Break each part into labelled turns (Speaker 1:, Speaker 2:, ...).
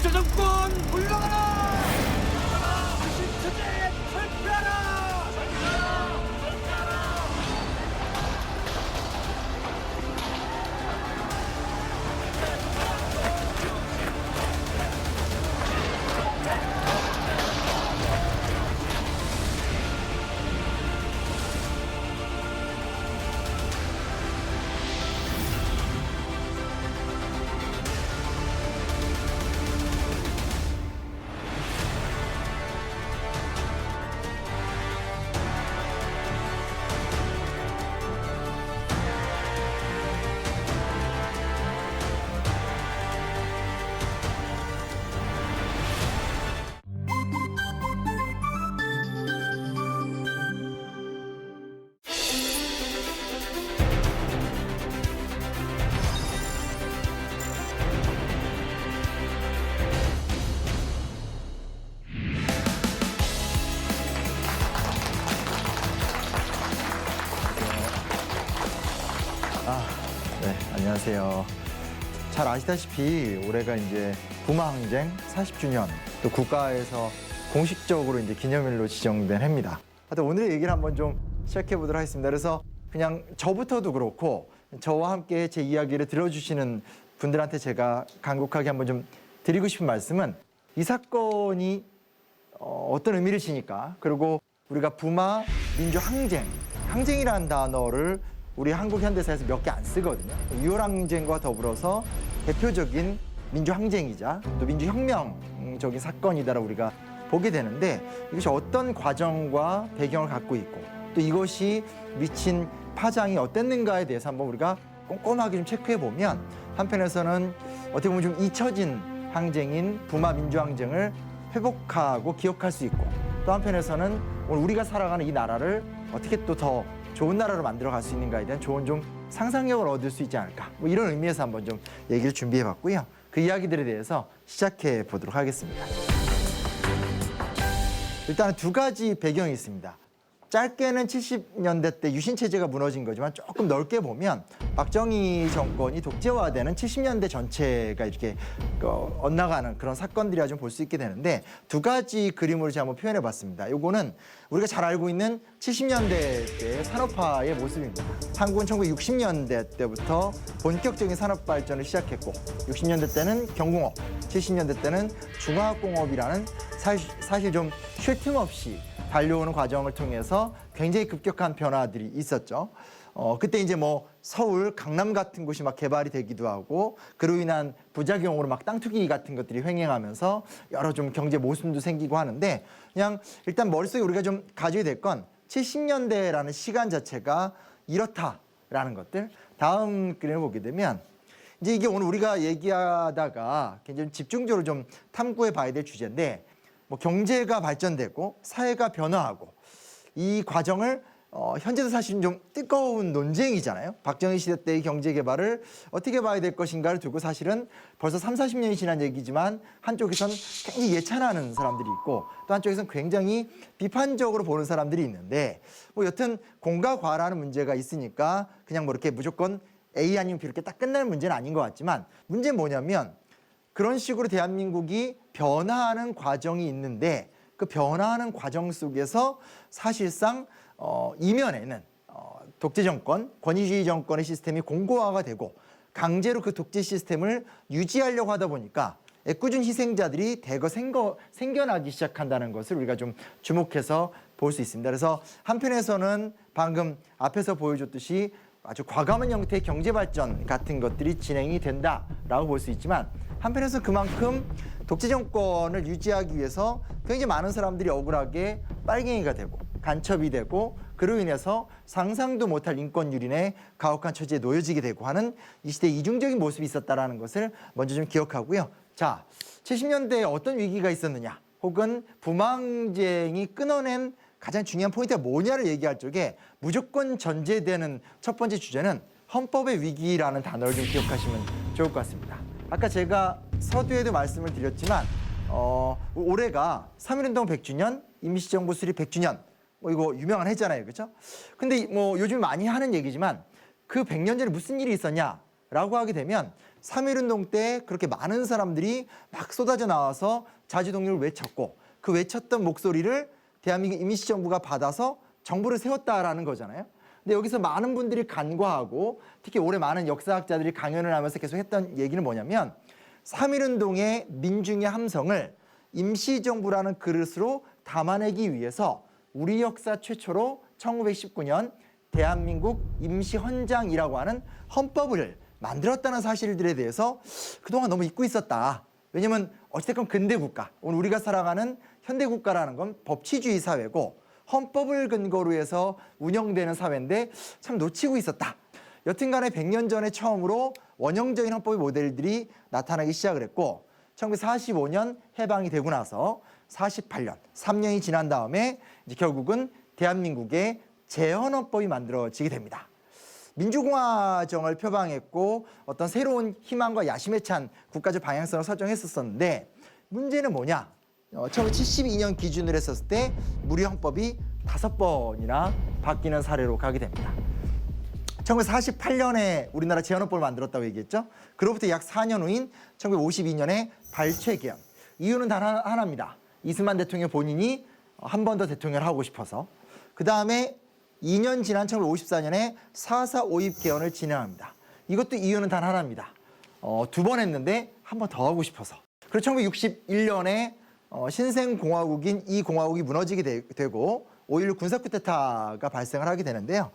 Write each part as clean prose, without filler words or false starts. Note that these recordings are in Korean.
Speaker 1: 독재정권 물러가라! 신체제 철폐하라!
Speaker 2: 네, 안녕하세요. 잘 아시다시피 올해가 이제 부마항쟁 40주년, 또 국가에서 공식적으로 이제 기념일로 지정된 해입니다. 하여튼 오늘의 얘기를 한번 좀 시작해 보도록 하겠습니다. 그래서 그냥 저부터도 그렇고 저와 함께 제 이야기를 들어주시는 분들한테 제가 간곡하게 한번 좀 드리고 싶은 말씀은 이 사건이 어떤 의미를 지니까, 그리고 우리가 부마 민주항쟁, 항쟁이라는 단어를 우리 한국 현대사에서 몇 개 안 쓰거든요. 6월 항쟁과 더불어서 대표적인 민주항쟁이자 또 민주혁명적인 사건이다라고 우리가 보게 되는데, 이것이 어떤 과정과 배경을 갖고 있고 또 이것이 미친 파장이 어땠는가에 대해서 한번 우리가 꼼꼼하게 좀 체크해 보면, 한편에서는 어떻게 보면 좀 잊혀진 항쟁인 부마 민주항쟁을 회복하고 기억할 수 있고, 또 한편에서는 오늘 우리가 살아가는 이 나라를 어떻게 또 더 좋은 나라로 만들어 갈 수 있는가에 대한 좋은 좀 상상력을 얻을 수 있지 않을까, 뭐 이런 의미에서 한번 좀 얘기를 준비해 봤고요. 그 이야기들에 대해서 시작해 보도록 하겠습니다. 일단은 두 가지 배경이 있습니다. 짧게는 70년대 때 유신체제가 무너진 거지만, 조금 넓게 보면 박정희 정권이 독재화되는 70년대 전체가 이렇게 엇나가는 그런 사건들이라 좀 볼 수 있게 되는데, 두 가지 그림으로 제가 한번 표현해 봤습니다. 요거는 우리가 잘 알고 있는 70년대 때 산업화의 모습입니다. 한국은 1960년대 때부터 본격적인 산업 발전을 시작했고, 60년대 때는 경공업, 70년대 때는 중화학공업이라는 사실 좀 쉴 틈 없이 달려오는 과정을 통해서 굉장히 급격한 변화들이 있었죠. 그때 이제 뭐 서울, 강남 같은 곳이 막 개발이 되기도 하고, 그로 인한 부작용으로 막 땅 투기 같은 것들이 횡행하면서 여러 좀 경제 모순도 생기고 하는데, 그냥 일단 머릿속에 우리가 좀 가져야 될 건 70년대라는 시간 자체가 이렇다라는 것들. 다음 그림을 보게 되면, 이제 이게 오늘 우리가 얘기하다가 굉장히 집중적으로 좀 탐구해 봐야 될 주제인데, 뭐 경제가 발전되고 사회가 변화하고 이 과정을 현재도 사실 좀 뜨거운 논쟁이잖아요. 박정희 시대 때의 경제 개발을 어떻게 봐야 될 것인가를 두고 사실은 벌써 30, 40년이 지난 얘기지만, 한쪽에선 굉장히 예찬하는 사람들이 있고 또 한쪽에선 굉장히 비판적으로 보는 사람들이 있는데, 뭐 여튼 공과 과라는 문제가 있으니까 그냥 뭐 이렇게 무조건 A 아니면 B 이렇게 딱 끝날 문제는 아닌 것 같지만, 문제는 뭐냐면 그런 식으로 대한민국이 변화하는 과정이 있는데, 그 변화하는 과정 속에서 사실상 이면에는 독재 정권, 권위주의 정권의 시스템이 공고화가 되고 강제로 그 독재 시스템을 유지하려고 하다 보니까 애꿎은 희생자들이 대거 생겨나기 시작한다는 것을 우리가 좀 주목해서 볼 수 있습니다. 그래서 한편에서는 방금 앞에서 보여줬듯이 아주 과감한 형태의 경제 발전 같은 것들이 진행이 된다라고 볼 수 있지만, 한편에서 그만큼 독재 정권을 유지하기 위해서 굉장히 많은 사람들이 억울하게 빨갱이가 되고 간첩이 되고, 그로 인해서 상상도 못할 인권 유린의 가혹한 처지에 놓여지게 되고 하는 이 시대의 이중적인 모습이 있었다는 것을 먼저 좀 기억하고요. 자, 70년대에 어떤 위기가 있었느냐, 혹은 부마항쟁이 끊어낸 가장 중요한 포인트가 뭐냐를 얘기할 적에 무조건 전제되는 첫 번째 주제는 헌법의 위기라는 단어를 좀 기억하시면 좋을 것 같습니다. 아까 제가 서두에도 말씀을 드렸지만 올해가 3.1운동 100주년, 임시정부 수립 100주년, 뭐 이거 유명한 해잖아요, 그렇죠? 근데 뭐 요즘 많이 하는 얘기지만, 그 100년 전에 무슨 일이 있었냐라고 하게 되면 3.1운동 때 그렇게 많은 사람들이 막 쏟아져 나와서 자주독립을 외쳤고 그 외쳤던 목소리를 대한민국 임시정부가 받아서 정부를 세웠다라는 거잖아요. 근데 여기서 많은 분들이 간과하고 특히 올해 많은 역사학자들이 강연을 하면서 계속 했던 얘기는 뭐냐면 3.1운동의 민중의 함성을 임시정부라는 그릇으로 담아내기 위해서 우리 역사 최초로 1919년 대한민국 임시헌장이라고 하는 헌법을 만들었다는 사실들에 대해서 그동안 너무 잊고 있었다. 왜냐면 어찌됐건 근대국가, 오늘 우리가 살아가는 현대국가라는 건 법치주의 사회고 헌법을 근거로 해서 운영되는 사회인데 참 놓치고 있었다. 여튼간에 100년 전에 처음으로 원형적인 헌법의 모델들이 나타나기 시작을 했고 1945년 해방이 되고 나서 48년, 3년이 지난 다음에 이제 결국은 대한민국의 재헌헌법이 만들어지게 됩니다. 민주공화정을 표방했고 어떤 새로운 희망과 야심에 찬 국가적 방향성을 설정했었는데 문제는 뭐냐? 1972년 기준으로 했었을 때 무려 헌법이 5번이나 바뀌는 사례로 가게 됩니다. 1948년에 우리나라 재헌헌법을 만들었다고 얘기했죠. 그로부터 약 4년 후인 1952년에 발췌 개헌. 이유는 단 하나입니다. 이승만 대통령 본인이 한 번 더 대통령을 하고 싶어서. 그 다음에 2년 지난 1954년에 4.4 5.입 개헌을 진행합니다. 이것도 이유는 단 하나입니다. 2번 했는데 한 번 더 하고 싶어서. 그리고 1961년에 신생공화국인 이 공화국이 무너지게 되고 5.16 군사쿠데타가 발생을 하게 되는데요.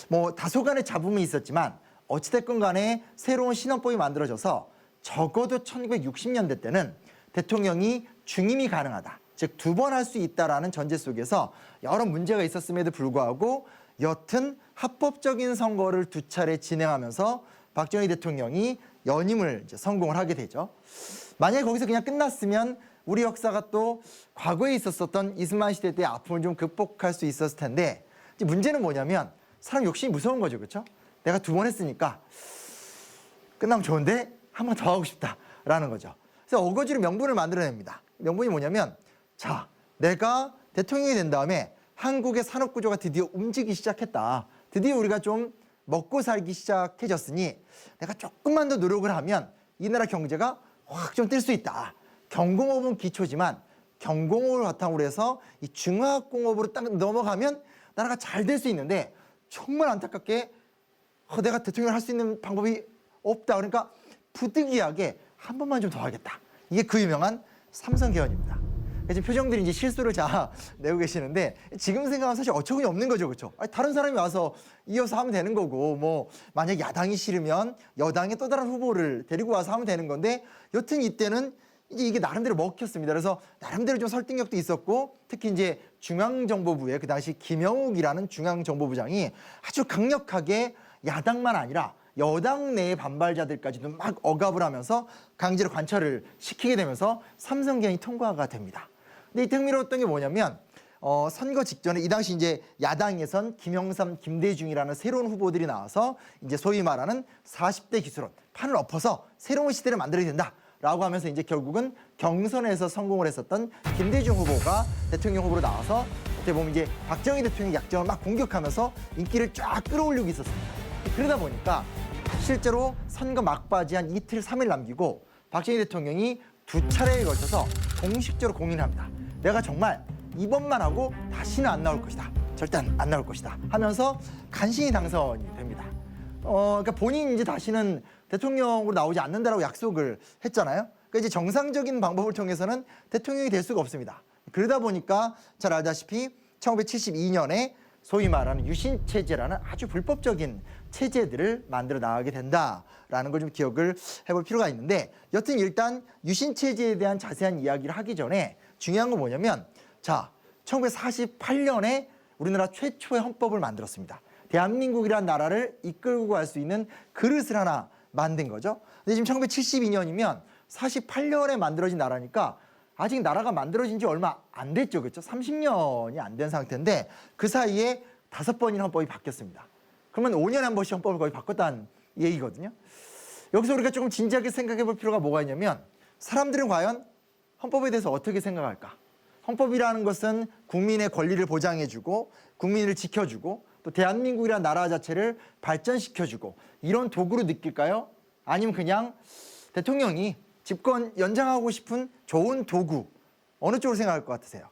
Speaker 2: 뭐 다소간의 잡음이 있었지만 어찌됐건 간에 새로운 신헌법이 만들어져서 적어도 1960년대 때는 대통령이 중임이 가능하다. 즉 2번 할 수 있다라는 전제 속에서 여러 문제가 있었음에도 불구하고 여튼 합법적인 선거를 2차례 진행하면서 박정희 대통령이 연임을 이제 성공을 하게 되죠. 만약에 거기서 그냥 끝났으면 우리 역사가 또 과거에 있었던 이승만 시대 때의 아픔을 좀 극복할 수 있었을 텐데 이제 문제는 뭐냐면 사람 욕심이 무서운 거죠. 그렇죠? 내가 2번 했으니까 끝나면 좋은데 한 번 더 하고 싶다라는 거죠. 그래서 어거지로 명분을 만들어냅니다. 명분이 뭐냐면 자, 내가 대통령이 된 다음에 한국의 산업구조가 드디어 움직이기 시작했다. 드디어 우리가 좀 먹고 살기 시작해졌으니 내가 조금만 더 노력을 하면 이 나라 경제가 확 좀 뜰 수 있다. 경공업은 기초지만 경공업을 바탕으로 해서 이 중화학공업으로 딱 넘어가면 나라가 잘 될 수 있는데 정말 안타깝게 내가 대통령을 할 수 있는 방법이 없다. 그러니까 부득이하게 한 번만 좀 더 하겠다. 이게 그 유명한 삼성개헌입니다. 지금 표정들이 이제 실수를 다 내고 계시는데 지금 생각하면 사실 어처구니 없는 거죠. 그렇죠? 아니, 다른 사람이 와서 이어서 하면 되는 거고 뭐 만약 야당이 싫으면 여당의 또 다른 후보를 데리고 와서 하면 되는 건데 여튼 이때는 이제 이게 나름대로 먹혔습니다. 그래서 나름대로 좀 설득력도 있었고 특히 이제 중앙정보부의 그 당시 김영욱이라는 중앙정보부장이 아주 강력하게 야당만 아니라 여당 내의 반발자들까지도 막 억압을 하면서 강제로 관철을 시키게 되면서 삼성개헌이 통과가 됩니다. 근데 이때 흥미로웠던 게 뭐냐면 선거 직전에 이 당시 이제 야당에선 김영삼, 김대중이라는 새로운 후보들이 나와서 이제 소위 말하는 40대 기술론 판을 엎어서 새로운 시대를 만들어야 된다라고 하면서 이제 결국은 경선에서 성공을 했었던 김대중 후보가 대통령 후보로 나와서 어떻게 보면 이제 박정희 대통령의 약점을 막 공격하면서 인기를 쫙 끌어올리고 있었습니다. 그러다 보니까 실제로 선거 막바지 한 이틀, 3일 남기고 박정희 대통령이 2차례에 걸쳐서 공식적으로 공인을 합니다. 내가 정말 이번만 하고 다시는 안 나올 것이다. 절대 안 나올 것이다. 하면서 간신히 당선이 됩니다. 그러니까 본인이 이제 다시는 대통령으로 나오지 않는다라고 약속을 했잖아요. 그러니까 이제 정상적인 방법을 통해서는 대통령이 될 수가 없습니다. 그러다 보니까 잘 알다시피 1972년에 소위 말하는 유신체제라는 아주 불법적인 체제들을 만들어 나가게 된다라는 걸 좀 기억을 해볼 필요가 있는데 여튼 일단 유신체제에 대한 자세한 이야기를 하기 전에 중요한 건 뭐냐면 자, 1948년에 우리나라 최초의 헌법을 만들었습니다. 대한민국이라는 나라를 이끌고 갈 수 있는 그릇을 하나 만든 거죠. 근데 지금 1972년이면 48년에 만들어진 나라니까 아직 나라가 만들어진 지 얼마 안 됐죠. 그렇죠? 30년이 안 된 상태인데 그 사이에 5번이나 헌법이 바뀌었습니다. 그러면 5년에 한 번씩 헌법을 거의 바꿨다는 얘기거든요. 여기서 우리가 조금 진지하게 생각해 볼 필요가 뭐가 있냐면 사람들은 과연 헌법에 대해서 어떻게 생각할까? 헌법이라는 것은 국민의 권리를 보장해주고 국민을 지켜주고 또 대한민국이라는 나라 자체를 발전시켜주고 이런 도구로 느낄까요? 아니면 그냥 대통령이 집권 연장하고 싶은 좋은 도구, 어느 쪽으로 생각할 것 같으세요?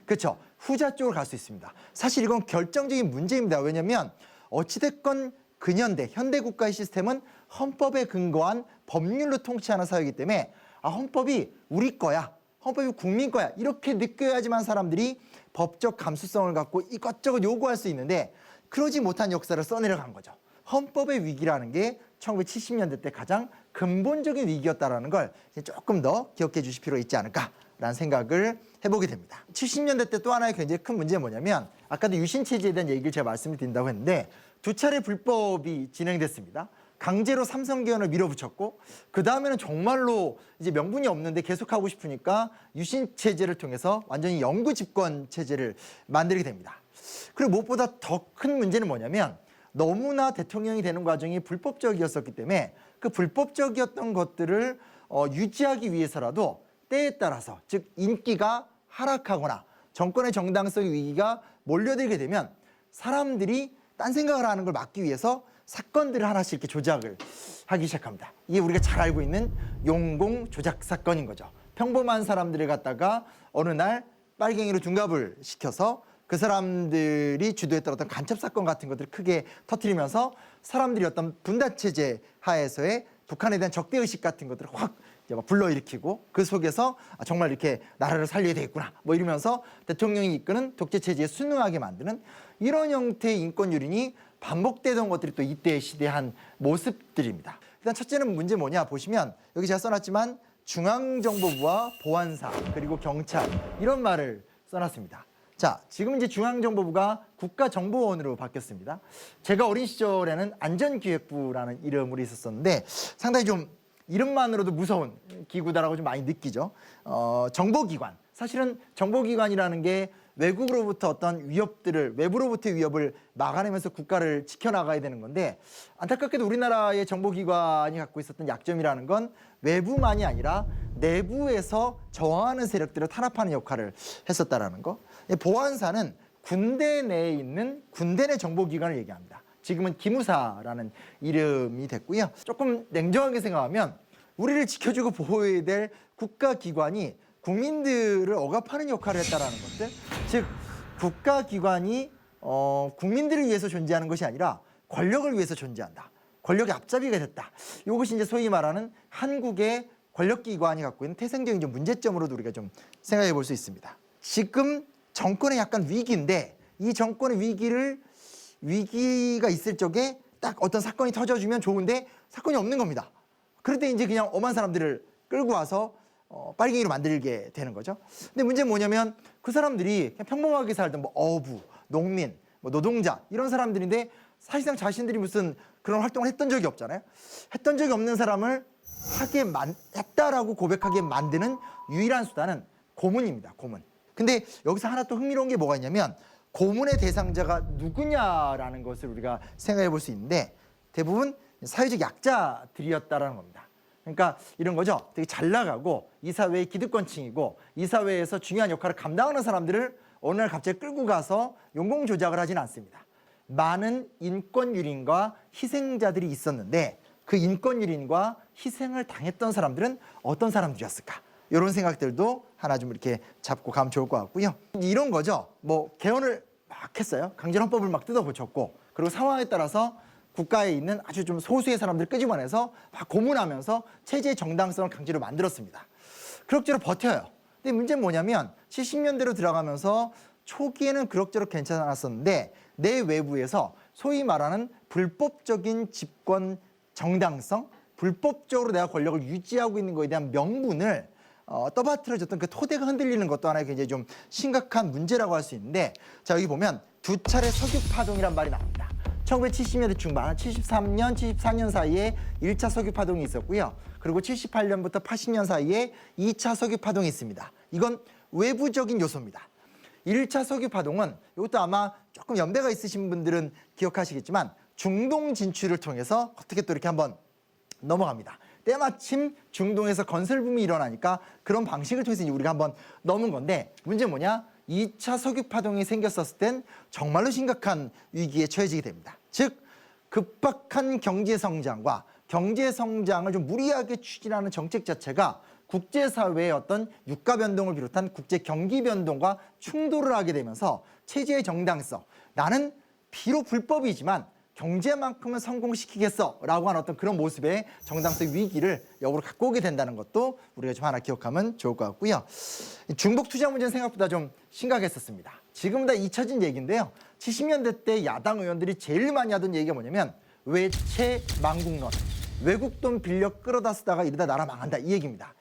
Speaker 2: 그렇죠. 후자 쪽으로 갈 수 있습니다. 사실 이건 결정적인 문제입니다. 왜냐하면 어찌됐건 근현대, 현대 국가의 시스템은 헌법에 근거한 법률로 통치하는 사회이기 때문에 헌법이 우리 거야, 헌법이 국민 거야 이렇게 느껴야지만 사람들이 법적 감수성을 갖고 이것저것 요구할 수 있는데 그러지 못한 역사를 써내려간 거죠. 헌법의 위기라는 게 1970년대 때 가장 근본적인 위기였다는 걸 조금 더 기억해 주실 필요가 있지 않을까라는 생각을 해보게 됩니다. 70년대 때 또 하나의 굉장히 큰 문제는 뭐냐면 아까도 유신체제에 대한 얘기를 제가 말씀을 드린다고 했는데 두 차례 불법이 진행됐습니다. 강제로 삼성개헌을 밀어붙였고 그 다음에는 정말로 이제 명분이 없는데 계속하고 싶으니까 유신체제를 통해서 완전히 영구 집권 체제를 만들게 됩니다. 그리고 무엇보다 더 큰 문제는 뭐냐면 너무나 대통령이 되는 과정이 불법적이었었기 때문에 그 불법적이었던 것들을 유지하기 위해서라도 때에 따라서 즉 인기가 하락하거나 정권의 정당성 위기가 몰려들게 되면 사람들이 딴 생각을 하는 걸 막기 위해서 사건들을 하나씩 이렇게 조작을 하기 시작합니다. 이게 우리가 잘 알고 있는 용공 조작 사건인 거죠. 평범한 사람들을 갖다가 어느 날 빨갱이로 둔갑을 시켜서 그 사람들이 주도했던 어떤 간첩 사건 같은 것들을 크게 터뜨리면서 사람들이 어떤 분단체제 하에서의 북한에 대한 적대의식 같은 것들을 확 이제 막 불러일으키고 그 속에서 정말 이렇게 나라를 살려야 되겠구나 뭐 이러면서 대통령이 이끄는 독재체제에 순응하게 만드는 이런 형태의 인권 유린이 반복되던 것들이 또 이때 시대한 모습들입니다. 일단 첫째는 문제 뭐냐 보시면 여기 제가 써놨지만 중앙정보부와 보안사 그리고 경찰 이런 말을 써놨습니다. 자, 지금 이제 중앙정보부가 국가정보원으로 바뀌었습니다. 제가 어린 시절에는 안전기획부라는 이름으로 있었었는데 상당히 좀 이름만으로도 무서운 기구다라고 좀 많이 느끼죠. 정보기관. 사실은 정보기관이라는 게 외국으로부터 어떤 위협들을 외부로부터의 위협을 막아내면서 국가를 지켜나가야 되는 건데 안타깝게도 우리나라의 정보기관이 갖고 있었던 약점이라는 건 외부만이 아니라 내부에서 저항하는 세력들을 탄압하는 역할을 했었다라는 거. 보안사는 군대 내에 있는 군대 내 정보기관을 얘기합니다. 지금은 기무사라는 이름이 됐고요. 조금 냉정하게 생각하면 우리를 지켜주고 보호해야 될 국가기관이 국민들을 억압하는 역할을 했다라는 것들, 즉 국가기관이 국민들을 위해서 존재하는 것이 아니라 권력을 위해서 존재한다. 권력의 앞잡이가 됐다. 이것이 이제 소위 말하는 한국의 권력기관이 갖고 있는 태생적인 좀 문제점으로도 우리가 좀 생각해 볼 수 있습니다. 지금 정권의 약간 위기인데 이 정권의 위기가 있을 적에 딱 어떤 사건이 터져주면 좋은데 사건이 없는 겁니다. 그럴 때 이제 그냥 엄한 사람들을 끌고 와서 빨갱이로 만들게 되는 거죠. 근데 문제는 뭐냐면 그 사람들이 그냥 평범하게 살던 뭐 어부, 농민, 뭐 노동자 이런 사람들인데 사실상 자신들이 무슨 그런 활동을 했던 적이 없잖아요. 했던 적이 없는 사람을 했다라고 고백하게 만드는 유일한 수단은 고문입니다. 고문. 근데 여기서 하나 또 흥미로운 게 뭐가 있냐면 고문의 대상자가 누구냐라는 것을 우리가 생각해 볼 수 있는데 대부분 사회적 약자들이었다라는 겁니다. 그러니까 이런 거죠. 되게 잘 나가고 이 사회의 기득권층이고 이 사회에서 중요한 역할을 감당하는 사람들을 어느 날 갑자기 끌고 가서 용공 조작을 하지는 않습니다. 많은 인권 유린과 희생자들이 있었는데 그 인권 유린과 희생을 당했던 사람들은 어떤 사람들이었을까? 이런 생각들도 하나 좀 이렇게 잡고 가면 좋을 것 같고요. 이런 거죠. 뭐 개헌을 막 했어요. 강제헌법을 막 뜯어고쳤고 그리고 상황에 따라서 국가에 있는 아주 좀 소수의 사람들을 끄집어내서 막 고문하면서 체제의 정당성을 강제로 만들었습니다. 그럭저럭 버텨요. 근데 문제는 뭐냐면 70년대로 들어가면서 초기에는 그럭저럭 괜찮았었는데 내외부에서 소위 말하는 불법적인 집권 정당성, 불법적으로 내가 권력을 유지하고 있는 것에 대한 명분을 떠받들어졌던 그 토대가 흔들리는 것도 하나의 굉장히 좀 심각한 문제라고 할 수 있는데 자 여기 보면 두 차례 석유파동이란 말이 나옵니다. 1970년대 중반, 73년, 74년 사이에 1차 석유파동이 있었고요. 그리고 78년부터 80년 사이에 2차 석유파동이 있습니다. 이건 외부적인 요소입니다. 1차 석유파동은 이것도 아마 조금 연배가 있으신 분들은 기억하시겠지만 중동 진출을 통해서 어떻게 또 이렇게 한번 넘어갑니다. 때마침 중동에서 건설붐이 일어나니까 그런 방식을 통해서 우리가 한번 넘은 건데 문제는 뭐냐? 2차 석유파동이 생겼었을 땐 정말로 심각한 위기에 처해지게 됩니다. 즉 급박한 경제 성장과 경제 성장을 좀 무리하게 추진하는 정책 자체가 국제사회의 어떤 유가 변동을 비롯한 국제 경기 변동과 충돌을 하게 되면서 체제의 정당성, 나는 비록 불법이지만 경제만큼은 성공시키겠어라고 하는 어떤 그런 모습의 정당성 위기를 역으로 갖고 오게 된다는 것도 우리가 좀 하나 기억하면 좋을 것 같고요. 중복 투자 문제는 생각보다 좀 심각했었습니다. 지금 다 잊혀진 얘기인데요. 70년대 때 야당 의원들이 제일 많이 하던 얘기가 뭐냐면 외채 망국론, 외국 돈 빌려 끌어다 쓰다가 이러다 나라 망한다, 이 얘기입니다.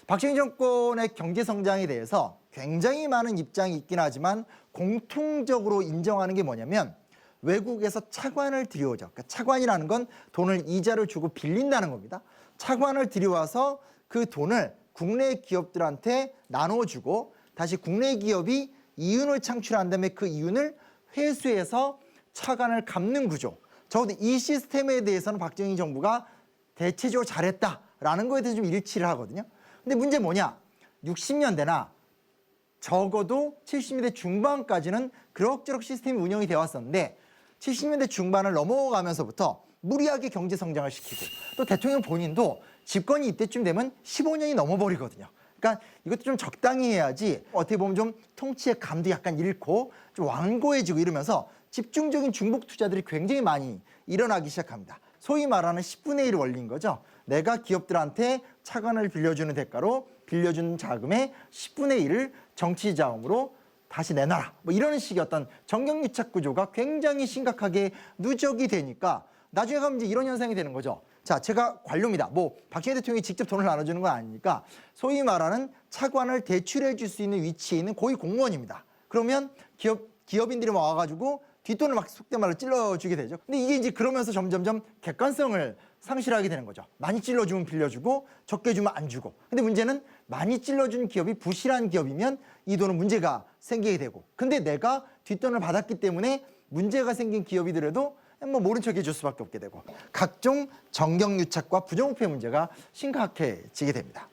Speaker 2: 박정희 정권의 경제 성장에 대해서 굉장히 많은 입장이 있긴 하지만 공통적으로 인정하는 게 뭐냐면 외국에서 차관을 들여오죠. 그러니까 차관이라는 건 돈을 이자를 주고 빌린다는 겁니다. 차관을 들여와서 그 돈을 국내 기업들한테 나눠주고 다시 국내 기업이 이윤을 창출한 다음에 그 이윤을 회수해서 차관을 갚는 구조. 적어도 이 시스템에 대해서는 박정희 정부가 대체적으로 잘했다라는 거에 대해서 좀 일치를 하거든요. 근데 문제 뭐냐? 60년대나 적어도 70년대 중반까지는 그럭저럭 시스템이 운영이 되어 왔었는데 70년대 중반을 넘어가면서부터 무리하게 경제 성장을 시키고 또 대통령 본인도 집권이 이때쯤 되면 15년이 넘어버리거든요. 그러니까 이것도 좀 적당히 해야지 어떻게 보면 좀 통치의 감도 약간 잃고 좀 완고해지고 이러면서 집중적인 중복 투자들이 굉장히 많이 일어나기 시작합니다. 소위 말하는 10분의 1 원리인 거죠. 내가 기업들한테 차관을 빌려주는 대가로 빌려준 자금의 10분의 1을 정치 자금으로 다시 내놔라. 뭐 이런 식의 어떤 정경유착 구조가 굉장히 심각하게 누적이 되니까 나중에 가면 이제 이런 현상이 되는 거죠. 자, 제가 관료입니다. 뭐 박정희 대통령이 직접 돈을 나눠주는 건 아니니까 소위 말하는 차관을 대출해 줄 수 있는 위치에 있는 고위 공무원입니다. 그러면 기업인들이 와가지고 뒷돈을 막 속된 말로 찔러주게 되죠. 근데 이게 이제 그러면서 점점점 객관성을 상실하게 되는 거죠. 많이 찔러주면 빌려주고 적게 주면 안 주고. 근데 문제는 많이 찔러준 기업이 부실한 기업이면 이 돈은 문제가 생기게 되고. 근데 내가 뒷돈을 받았기 때문에 문제가 생긴 기업이더라도 뭐 모른 척 해줄 수밖에 없게 되고. 각종 정경유착과 부정부패 문제가 심각해지게 됩니다.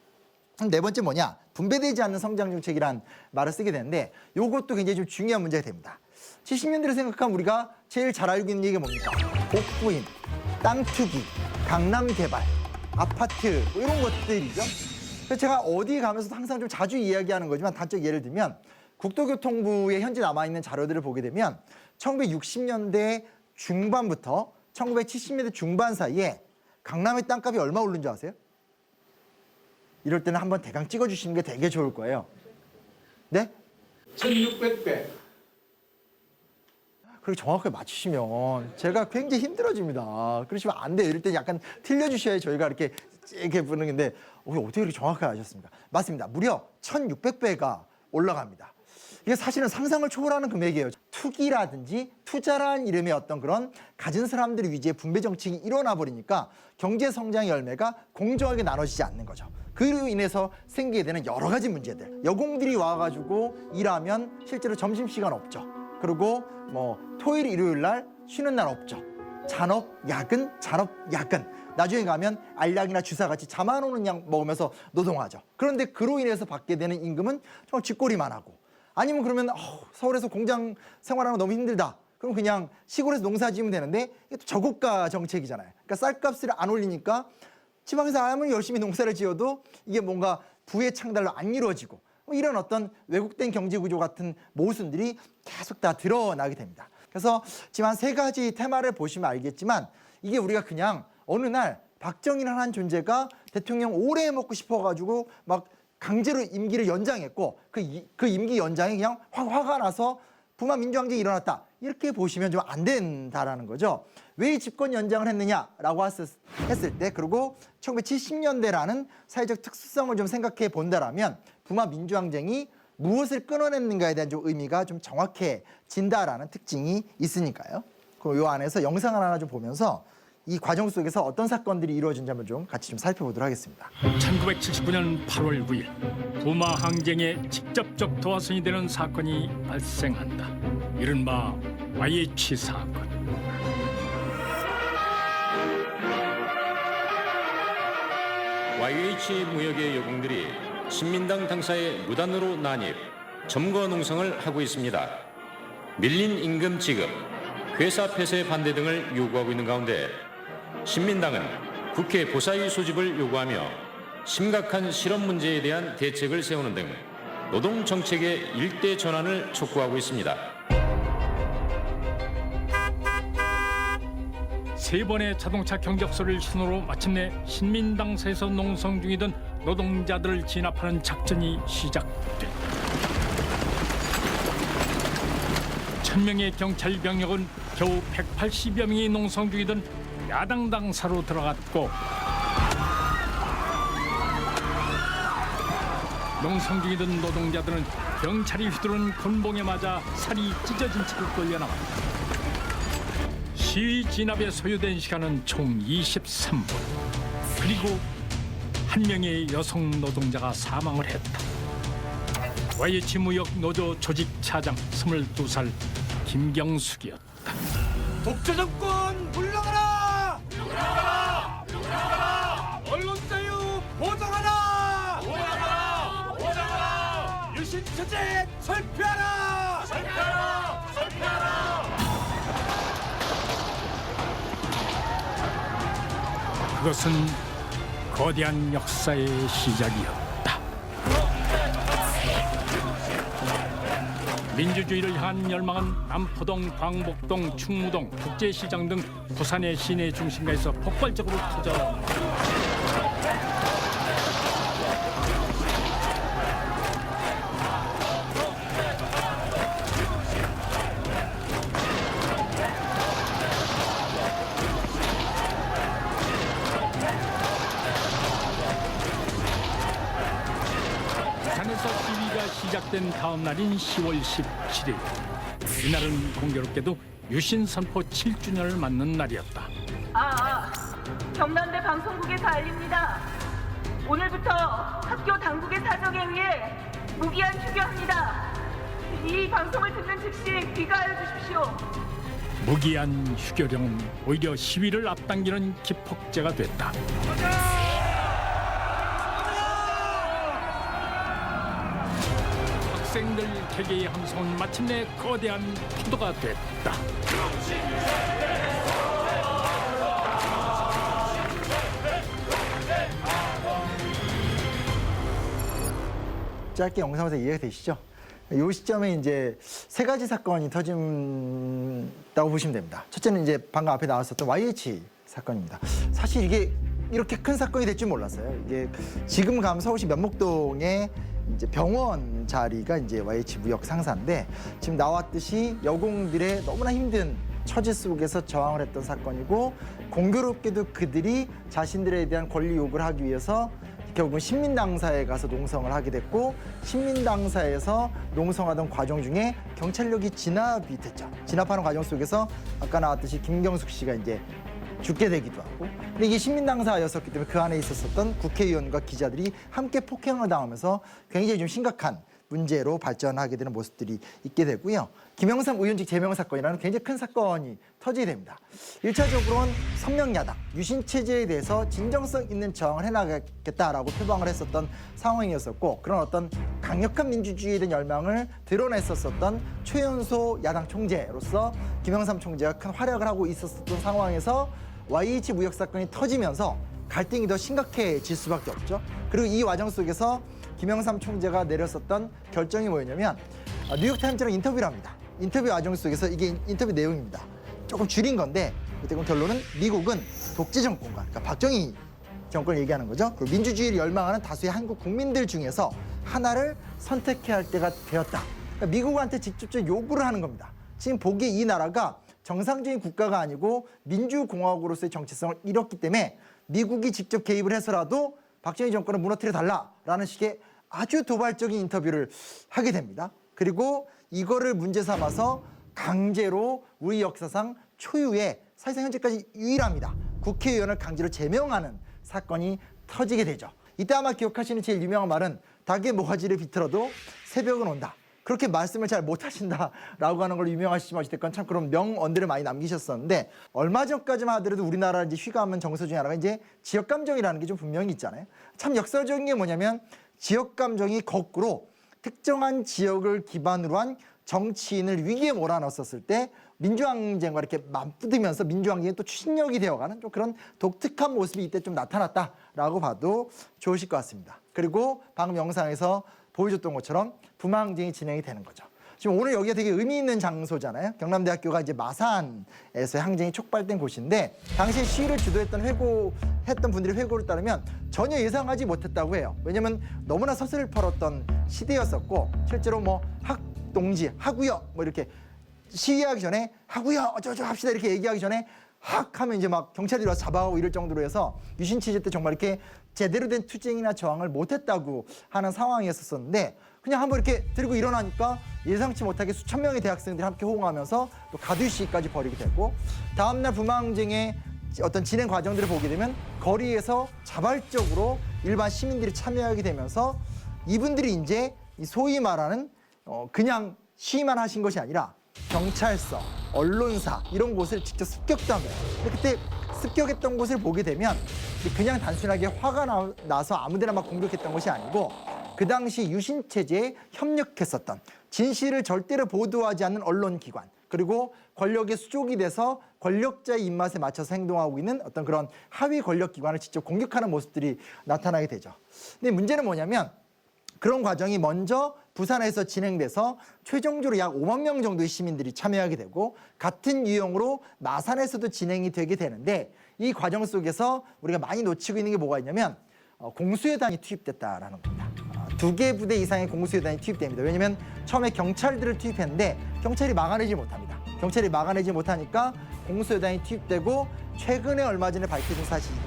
Speaker 2: 네 번째 뭐냐? 분배되지 않는 성장정책이란 말을 쓰게 되는데 이것도 굉장히 좀 중요한 문제가 됩니다. 70년대를 생각하면 우리가 제일 잘 알고 있는 얘기가 뭡니까? 복부임, 땅 투기, 강남 개발, 아파트 뭐 이런 것들이죠. 그래서 제가 어디 가면서도 항상 좀 자주 이야기하는 거지만 단적 예를 들면 국토교통부에 현재 남아있는 자료들을 보게 되면 1960년대 중반부터 1970년대 중반 사이에 강남의 땅값이 얼마 오른 줄 아세요? 이럴 때는 한번 대강 찍어주시는 게 되게 좋을 거예요. 네?
Speaker 1: 1600배.
Speaker 2: 그렇게 정확하게 맞추시면 제가 굉장히 힘들어집니다. 그러시면 안 돼요. 이럴 때 약간 틀려주셔야 저희가 이렇게 보는 건데 어떻게 이렇게 정확하게 아셨습니까? 맞습니다. 무려 1600배가 올라갑니다. 이게 사실은 상상을 초월하는 금액이에요. 투기라든지 투자라는 이름의 어떤 그런 가진 사람들 위주의 분배 정책이 일어나 버리니까 경제 성장의 열매가 공정하게 나눠지지 않는 거죠. 그로 인해서 생기게 되는 여러 가지 문제들. 여공들이 와가지고 일하면 실제로 점심시간 없죠. 그리고 뭐 토요일, 일요일 날 쉬는 날 없죠. 잔업, 야근, 잔업, 야근. 나중에 가면 알약이나 주사같이 잠 안 오는 약 먹으면서 노동하죠. 그런데 그로 인해서 받게 되는 임금은 정말 쥐꼬리만 하고 아니면 그러면 서울에서 공장 생활하는 거 너무 힘들다. 그럼 그냥 시골에서 농사 지으면 되는데 이게 또 저고가 정책이잖아요. 그러니까 쌀값을 안 올리니까 지방에서 아무리 열심히 농사를 지어도 이게 뭔가 부의 창달로 안 이루어지고 이런 어떤 왜곡된 경제 구조 같은 모순들이 계속 다 드러나게 됩니다. 그래서 지금 한 세 가지 테마를 보시면 알겠지만 이게 우리가 그냥 어느 날 박정희라는 존재가 대통령 오래 해먹고 싶어가지고 막 강제로 임기를 연장했고 그 임기 연장이 그냥 화가 나서 부마 민주항쟁이 일어났다. 이렇게 보시면 좀 안 된다라는 거죠. 왜 집권 연장을 했느냐라고 했을 때 그리고 1970년대라는 사회적 특수성을 좀 생각해 본다라면 부마 민주항쟁이 무엇을 끊어냈는가에 대한 좀 의미가 좀 정확해진다라는 특징이 있으니까요. 그럼 이 안에서 영상을 하나 좀 보면서 이 과정 속에서 어떤 사건들이 이루어진지 한번 좀 같이 좀 살펴보도록 하겠습니다.
Speaker 3: 1979년 8월 9일 부마 항쟁에 직접적 도화선이 되는 사건이 발생한다. 이른바 YH 사건.
Speaker 4: YH 무역의 여공들이 신민당 당사에 무단으로 난입, 점거 농성을 하고 있습니다. 밀린 임금 지급, 회사 폐쇄 반대 등을 요구하고 있는 가운데 신민당은 국회 보사위 소집을 요구하며 심각한 실업 문제에 대한 대책을 세우는 등 노동 정책의 일대 전환을 촉구하고 있습니다.
Speaker 3: 세 번의 자동차 경적소를 신호로 마침내 신민당사에서 농성 중이던 노동자들을 진압하는 작전이 시작됐다. 1000명의 경찰 병력은 겨우 180여 명이 농성 중이던 야당 당사로 들어갔고 농성 중이던 노동자들은 경찰이 휘두른 곤봉에 맞아 살이 찢어진 채로 끌려나왔다. 시위 진압에 소요된 시간은 총 23분. 그리고 한 명의 여성 노동자가 사망을 했다. YH 무역 노조 조직 차장 22살 김경숙이었다.
Speaker 1: 독재 정권 물러가라! 물러가라! 물러가라! 언론 자유 보장하라! 보장하라! 보장하라! 유신 체제 철폐하라! 철폐하라! 철폐하라!
Speaker 3: 그것은 거대한 역사의 시작이었다. 민주주의를 향한 열망은 남포동, 광복동, 충무동, 국제시장 등 부산의 시내 중심가에서 폭발적으로 터져나왔다. 부산에서 시위가 시작된 다음 날인 10월 17일. 이날은 공교롭게도 유신 선포 7주년을 맞는 날이었다.
Speaker 5: 경남대 방송국에서 알립니다. 오늘부터 학교 당국의 사정에 의해 무기한 휴교합니다. 이 방송을 듣는 즉시 귀가하여 주십시오.
Speaker 3: 무기한 휴교령은 오히려 시위를 앞당기는 기폭제가 됐다. 학생들 개개의 함성은 마침내 거대한 파도가 됐다.
Speaker 2: 짧게 영상에서 이해가 되시죠? 이 시점에 이제 세 가지 사건이 터진다고 보시면 됩니다. 첫째는 이제 방금 앞에 나왔었던 YH 사건입니다. 사실 이게 이렇게 큰 사건이 될 줄 몰랐어요. 이게 지금 가면 서울시 면목동에 이제 병원 자리가 이제 YH 무역 상사인데 지금 나왔듯이 여공들의 너무나 힘든 처지 속에서 저항을 했던 사건이고 공교롭게도 그들이 자신들에 대한 권리 요구를 하기 위해서 결국은 신민당사에 가서 농성을 하게 됐고 신민당사에서 농성하던 과정 중에 경찰력이 진압이 됐죠. 진압하는 과정 속에서 아까 나왔듯이 김경숙 씨가 이제 죽게 되기도 하고 근데 이게 신민당사였었기 때문에 그 안에 있었던 국회의원과 기자들이 함께 폭행을 당하면서 굉장히 좀 심각한 문제로 발전하게 되는 모습들이 있게 되고요. 김영삼 의원직 제명 사건이라는 굉장히 큰 사건이 터지게 됩니다. 1차적으로는 선명야당, 유신체제에 대해서 진정성 있는 저항을 해나가겠다라고 표방을 했었던 상황이었었고 그런 어떤 강력한 민주주의에 대한 열망을 드러냈었던 최연소 야당 총재로서 김영삼 총재가 큰 활약을 하고 있었던 상황에서 YH 무역 사건이 터지면서 갈등이 더 심각해질 수밖에 없죠. 그리고 이 과정 속에서 김영삼 총재가 내렸었던 결정이 뭐였냐면 뉴욕타임즈랑 인터뷰를 합니다. 인터뷰 과정 속에서 이게 인터뷰 내용입니다. 조금 줄인 건데 그때 결론은 미국은 독재 정권과 그러니까 박정희 정권을 얘기하는 거죠. 그리고 민주주의를 열망하는 다수의 한국 국민들 중에서 하나를 선택해야 할 때가 되었다. 그러니까 미국한테 직접적으로 요구를 하는 겁니다. 지금 보기에 이 나라가 정상적인 국가가 아니고 민주공화국으로서의 정체성을 잃었기 때문에 미국이 직접 개입을 해서라도 박정희 정권을 무너뜨려 달라라는 식의 아주 도발적인 인터뷰를 하게 됩니다. 그리고 이거를 문제 삼아서 강제로 우리 역사상 초유의 사실상 현재까지 유일합니다. 국회의원을 강제로 제명하는 사건이 터지게 되죠. 이때 아마 기억하시는 제일 유명한 말은 닭의 모가지를 비틀어도 새벽은 온다. 그렇게 말씀을 잘 못하신다라고 하는 걸로 유명하시지만 어쨌든 참 그런 명언들을 많이 남기셨었는데 얼마 전까지만 하더라도 우리나라 이제 휘감은 정서 중에 하나가 이제 지역 감정이라는 게 좀 분명히 있잖아요. 참 역사적인 게 뭐냐면 지역 감정이 거꾸로 특정한 지역을 기반으로 한 정치인을 위기에 몰아넣었을 때 민주항쟁과 이렇게 맞붙으면서 민주항쟁이 또 추진력이 되어가는 좀 그런 독특한 모습이 이때 좀 나타났다라고 봐도 좋으실 것 같습니다. 그리고 방금 영상에서 보여줬던 것처럼 부마항쟁이 진행이 되는 거죠. 지금 오늘 여기가 되게 의미 있는 장소잖아요. 경남대학교가 이제 마산에서 항쟁이 촉발된 곳인데 당시 시위를 주도했던 분들의 회고를 따르면 전혀 예상하지 못했다고 해요. 왜냐면 너무나 서슬퍼렀던 시대였었고 실제로 뭐 학동지, 하구요 뭐 이렇게 시위하기 전에 하구요 어쩌고 합시다 이렇게 얘기하기 전에 확 하면 이제 막 경찰들이 와서 잡아가고 이럴 정도로 해서 유신체제 때 정말 이렇게 제대로 된 투쟁이나 저항을 못했다고 하는 상황이었었는데 그냥 한번 이렇게 들고 일어나니까 예상치 못하게 수천 명의 대학생들이 함께 호응하면서 또 가두 시위까지 벌이게 되고 다음날 부마항쟁의 어떤 진행 과정들을 보게 되면 거리에서 자발적으로 일반 시민들이 참여하게 되면서 이분들이 이제 소위 말하는 그냥 시위만 하신 것이 아니라 경찰서, 언론사 이런 곳을 직접 습격도 합니다. 근데 그때 습격했던 곳을 보게 되면 그냥 단순하게 화가 나서 아무데나 막 공격했던 것이 아니고 그 당시 유신체제에 협력했었던 진실을 절대로 보도하지 않는 언론기관 그리고 권력의 수족이 돼서 권력자의 입맛에 맞춰서 행동하고 있는 어떤 그런 하위 권력기관을 직접 공격하는 모습들이 나타나게 되죠. 근데 문제는 뭐냐면 그런 과정이 먼저 부산에서 진행돼서 최종적으로 약 5만 명 정도의 시민들이 참여하게 되고 같은 유형으로 마산에서도 진행이 되게 되는데 이 과정 속에서 우리가 많이 놓치고 있는 게 뭐가 있냐면 공수여단이 투입됐다라는 겁니다. 2개 부대 이상의 공수여단이 투입됩니다. 왜냐하면 처음에 경찰들을 투입했는데 경찰이 막아내지 못합니다. 경찰이 막아내지 못하니까 공수여단이 투입되고 최근에 얼마 전에 밝혀진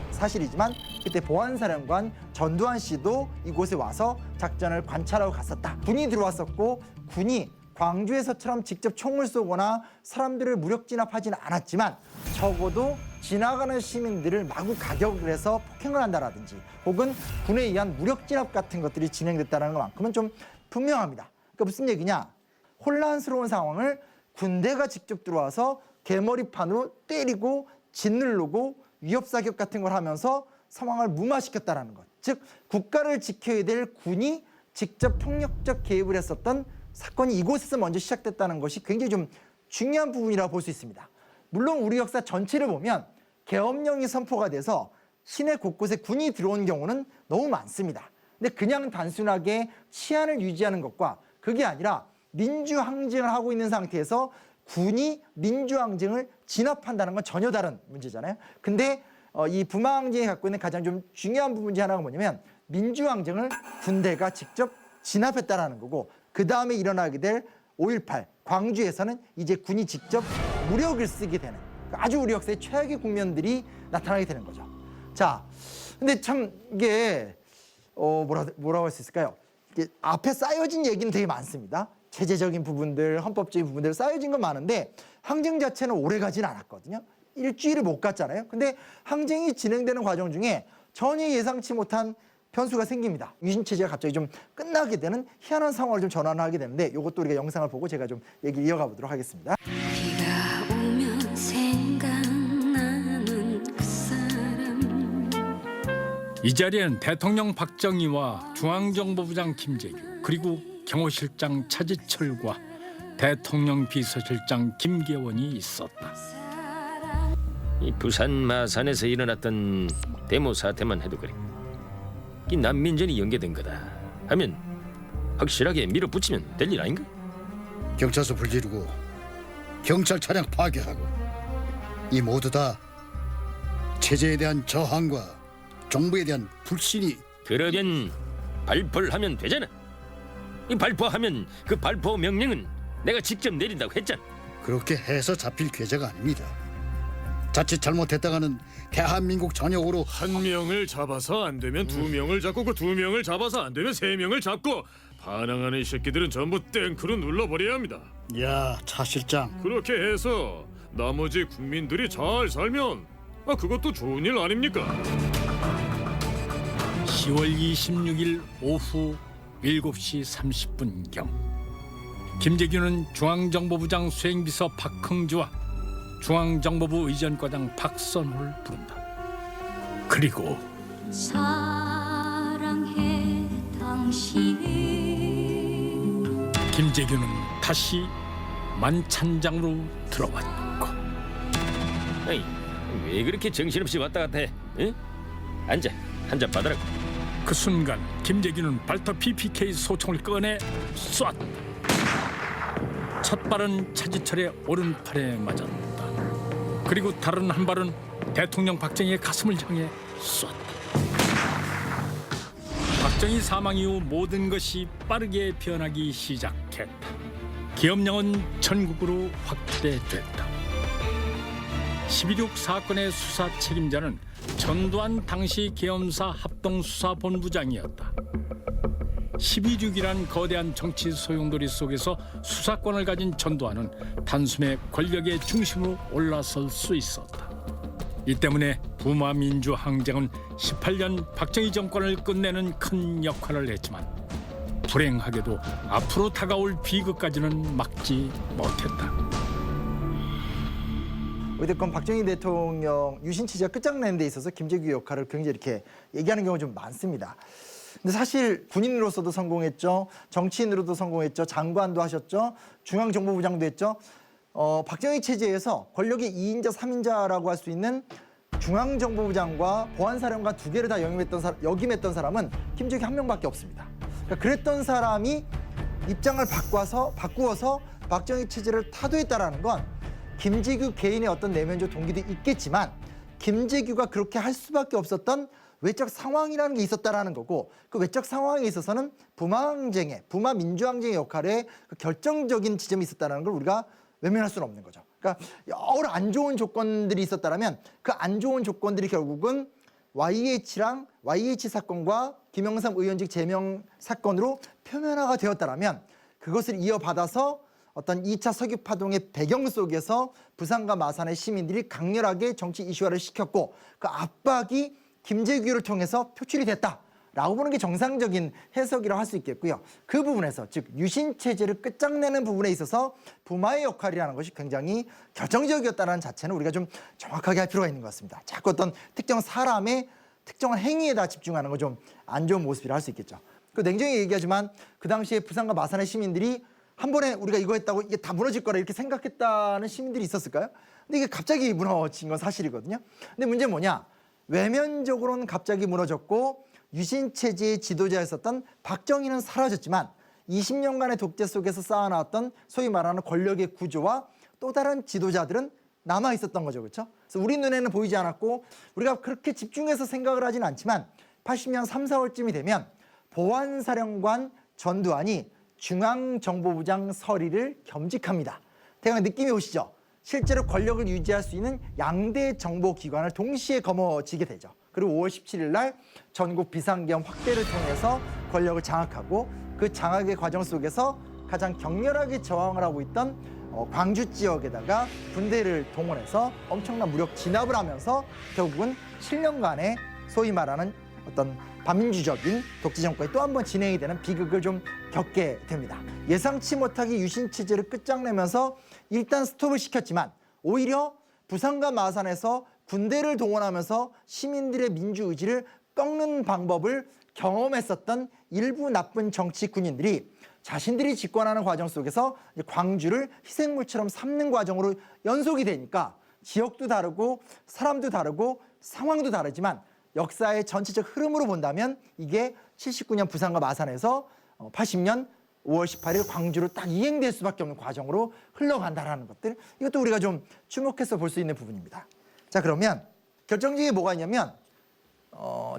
Speaker 2: 사실이지만 그때 보안사령관 전두환 씨도 이곳에 와서 작전을 관찰하고 갔었다. 군이 들어왔었고 군이 광주에서처럼 직접 총을 쏘거나 사람들을 무력 진압하지는 않았지만 적어도 지나가는 시민들을 마구 가격을 해서 폭행을 한다라든지 혹은 군에 의한 무력 진압 같은 것들이 진행됐다는 것만큼은 좀 분명합니다. 그러니까 무슨 얘기냐? 혼란스러운 상황을 군대가 직접 들어와서 개머리판으로 때리고 짓누르고 위협사격 같은 걸 하면서 상황을 무마시켰다는 것. 즉 국가를 지켜야 될 군이 직접 폭력적 개입을 했었던 사건이 이곳에서 먼저 시작됐다는 것이 굉장히 좀 중요한 부분이라고 볼 수 있습니다. 물론 우리 역사 전체를 보면 계엄령이 선포가 돼서 시내 곳곳에 군이 들어온 경우는 너무 많습니다. 근데 그냥 단순하게 치안을 유지하는 것과 그게 아니라 민주항쟁을 하고 있는 상태에서 군이 민주항쟁을 진압한다는 건 전혀 다른 문제잖아요. 근데 이 부마항쟁이 갖고 있는 가장 좀 중요한 부분 중 하나가 뭐냐면 민주항쟁을 군대가 직접 진압했다라는 거고 그 다음에 일어나게 될 5.18 광주에서는 이제 군이 직접 무력을 쓰게 되는 아주 우리 역사의 최악의 국면들이 나타나게 되는 거죠. 자, 근데 참 이게 뭐라고 할 수 있을까요? 이게 앞에 쌓여진 얘기는 되게 많습니다. 체제적인 부분들, 헌법적인 부분들 쌓여진 건 많은데 항쟁 자체는 오래 가진 않았거든요. 일주일을 못 갔잖아요. 근데 항쟁이 진행되는 과정 중에 전혀 예상치 못한 변수가 생깁니다. 유신체제가 갑자기 좀 끝나게 되는 희한한 상황을 좀 전환하게 되는데 이것도 우리가 영상을 보고 제가 좀 얘기를 이어가 보도록 하겠습니다.
Speaker 6: 비가 오면 생각나는 그 사람.
Speaker 3: 이 자리에는 대통령 박정희와 중앙정보부장 김재규 그리고 경호실장 차지철과 대통령 비서실장 김계원이 있었다.
Speaker 7: 이 부산 마산에서 일어났던 데모 사태만 해도 그래. 이 난민전이 연계된 거다 하면 확실하게 밀어붙이면 될 일 아닌가?
Speaker 8: 경찰서 불지르고 경찰 차량 파괴하고 이 모두 다 체제에 대한 저항과 정부에 대한 불신이.
Speaker 7: 그러면 발표를 하면 되잖아. 이 발표하면 그 발표 명령은 내가 직접 내린다고 했잖아.
Speaker 8: 그렇게 해서 잡힐 괴제가 아닙니다. 자칫 잘못했다가는 대한민국 전역으로
Speaker 1: 한 명을 잡아서 안 되면 2명을 잡고 그 2명을 잡아서 안 되면 3명을 잡고 반항하는 이 새끼들은 전부 땡크로 눌러버려야 합니다.
Speaker 8: 야, 차 실장.
Speaker 1: 그렇게 해서 나머지 국민들이 잘 살면 그것도 좋은 일 아닙니까?
Speaker 3: 10월 26일 오후 7시 30분경 김재규는 중앙정보부장 수행비서 박흥주와 중앙정보부 의전과장 박선호를 부른다. 그리고
Speaker 6: 사랑해 당신을.
Speaker 3: 김재규는 다시 만찬장으로 들어왔고
Speaker 7: 아이, 왜 그렇게 정신없이 왔다 갔다 해? 응? 앉아, 한 잔 받으라고.
Speaker 3: 그 순간 김재규는 발터 PPK 소총을 꺼내 쐈. 첫 발은 차지철의 오른팔에 맞았다. 그리고 다른 한 발은 대통령 박정희의 가슴을 향해 쐈다. 박정희 사망 이후 모든 것이 빠르게 변하기 시작했다. 기업령은 전국으로 확대됐다. 12.6 사건의 수사 책임자는 전두환 당시 계엄사 합동수사본부장이었다. 12.6이란 거대한 정치 소용돌이 속에서 수사권을 가진 전두환은 단숨에 권력의 중심으로 올라설 수 있었다. 이 때문에 부마 민주 항쟁은 18년 박정희 정권을 끝내는 큰 역할을 했지만 불행하게도 앞으로 다가올 비극까지는 막지 못했다.
Speaker 2: 어쨌건 박정희 대통령 유신 체제가 끝장내는 데 있어서 김재규 역할을 굉장히 이렇게 얘기하는 경우가 좀 많습니다. 근데 사실 군인으로서도 성공했죠. 정치인으로도 성공했죠. 장관도 하셨죠. 중앙정보부장도 했죠. 박정희 체제에서 권력의 2인자, 3인자라고 할 수 있는 중앙정보부장과 보안사령관 두 개를 다 역임했던 사람은 김재규 한 명밖에 없습니다. 그러니까 그랬던 사람이 입장을 바꾸어서 박정희 체제를 타도했다라는 건 김재규 개인의 어떤 내면적 동기도 있겠지만 김재규가 그렇게 할 수밖에 없었던 외적 상황이라는 게 있었다라는 거고, 그 외적 상황에 있어서는 부마 민주항쟁의 역할에 그 결정적인 지점이 있었다는 걸 우리가 외면할 수는 없는 거죠. 그러니까 여러 안 좋은 조건들이 있었다라면 그 안 좋은 조건들이 결국은 YH 사건과 김영삼 의원직 제명 사건으로 표면화가 되었다라면 그것을 이어받아서 어떤 2차 석유 파동의 배경 속에서 부산과 마산의 시민들이 강렬하게 정치 이슈화를 시켰고 그 압박이 김재규를 통해서 표출이 됐다라고 보는 게 정상적인 해석이라고 할 수 있겠고요. 그 부분에서 즉 유신 체제를 끝장내는 부분에 있어서 부마의 역할이라는 것이 굉장히 결정적이었다는 자체는 우리가 좀 정확하게 할 필요가 있는 것 같습니다. 자꾸 어떤 특정 사람의 특정한 행위에다 집중하는 건 좀 안 좋은 모습이라 할 수 있겠죠. 그 냉정히 얘기하지만 그 당시에 부산과 마산의 시민들이 한 번에 우리가 이거 했다고 이게 다 무너질 거라 이렇게 생각했다는 시민들이 있었을까요? 근데 이게 갑자기 무너진 건 사실이거든요. 근데 문제는 뭐냐? 외면적으로는 갑자기 무너졌고 유신 체제의 지도자였었던 박정희는 사라졌지만 20년간의 독재 속에서 쌓아나왔던 소위 말하는 권력의 구조와 또 다른 지도자들은 남아 있었던 거죠, 그렇죠? 그래서 우리 눈에는 보이지 않았고 우리가 그렇게 집중해서 생각을 하진 않지만 80년 3, 4월쯤이 되면 보안사령관 전두환이 중앙정보부장 서리를 겸직합니다. 대강 느낌이 오시죠? 실제로 권력을 유지할 수 있는 양대 정보기관을 동시에 거머쥐게 되죠. 그리고 5월 17일 날 전국 비상계엄 확대를 통해서 권력을 장악하고 그 장악의 과정 속에서 가장 격렬하게 저항을 하고 있던 광주 지역에다가 군대를 동원해서 엄청난 무력 진압을 하면서 결국은 7년간의 소위 말하는 어떤 반민주적인 독재 정권이 또 한 번 진행이 되는 비극을 좀 겪게 됩니다. 예상치 못하게 유신 체제를 끝장내면서 일단 스톱을 시켰지만 오히려 부산과 마산에서 군대를 동원하면서 시민들의 민주 의지를 꺾는 방법을 경험했었던 일부 나쁜 정치 군인들이 자신들이 집권하는 과정 속에서 광주를 희생물처럼 삼는 과정으로 연속이 되니까 지역도 다르고 사람도 다르고 상황도 다르지만 역사의 전체적 흐름으로 본다면 이게 79년 부산과 마산에서 80년 5월 18일 광주로 딱 이행될 수밖에 없는 과정으로 흘러간다라는 것들, 이것도 우리가 좀 주목해서 볼 수 있는 부분입니다. 자, 그러면 결정적인 게 뭐가 있냐면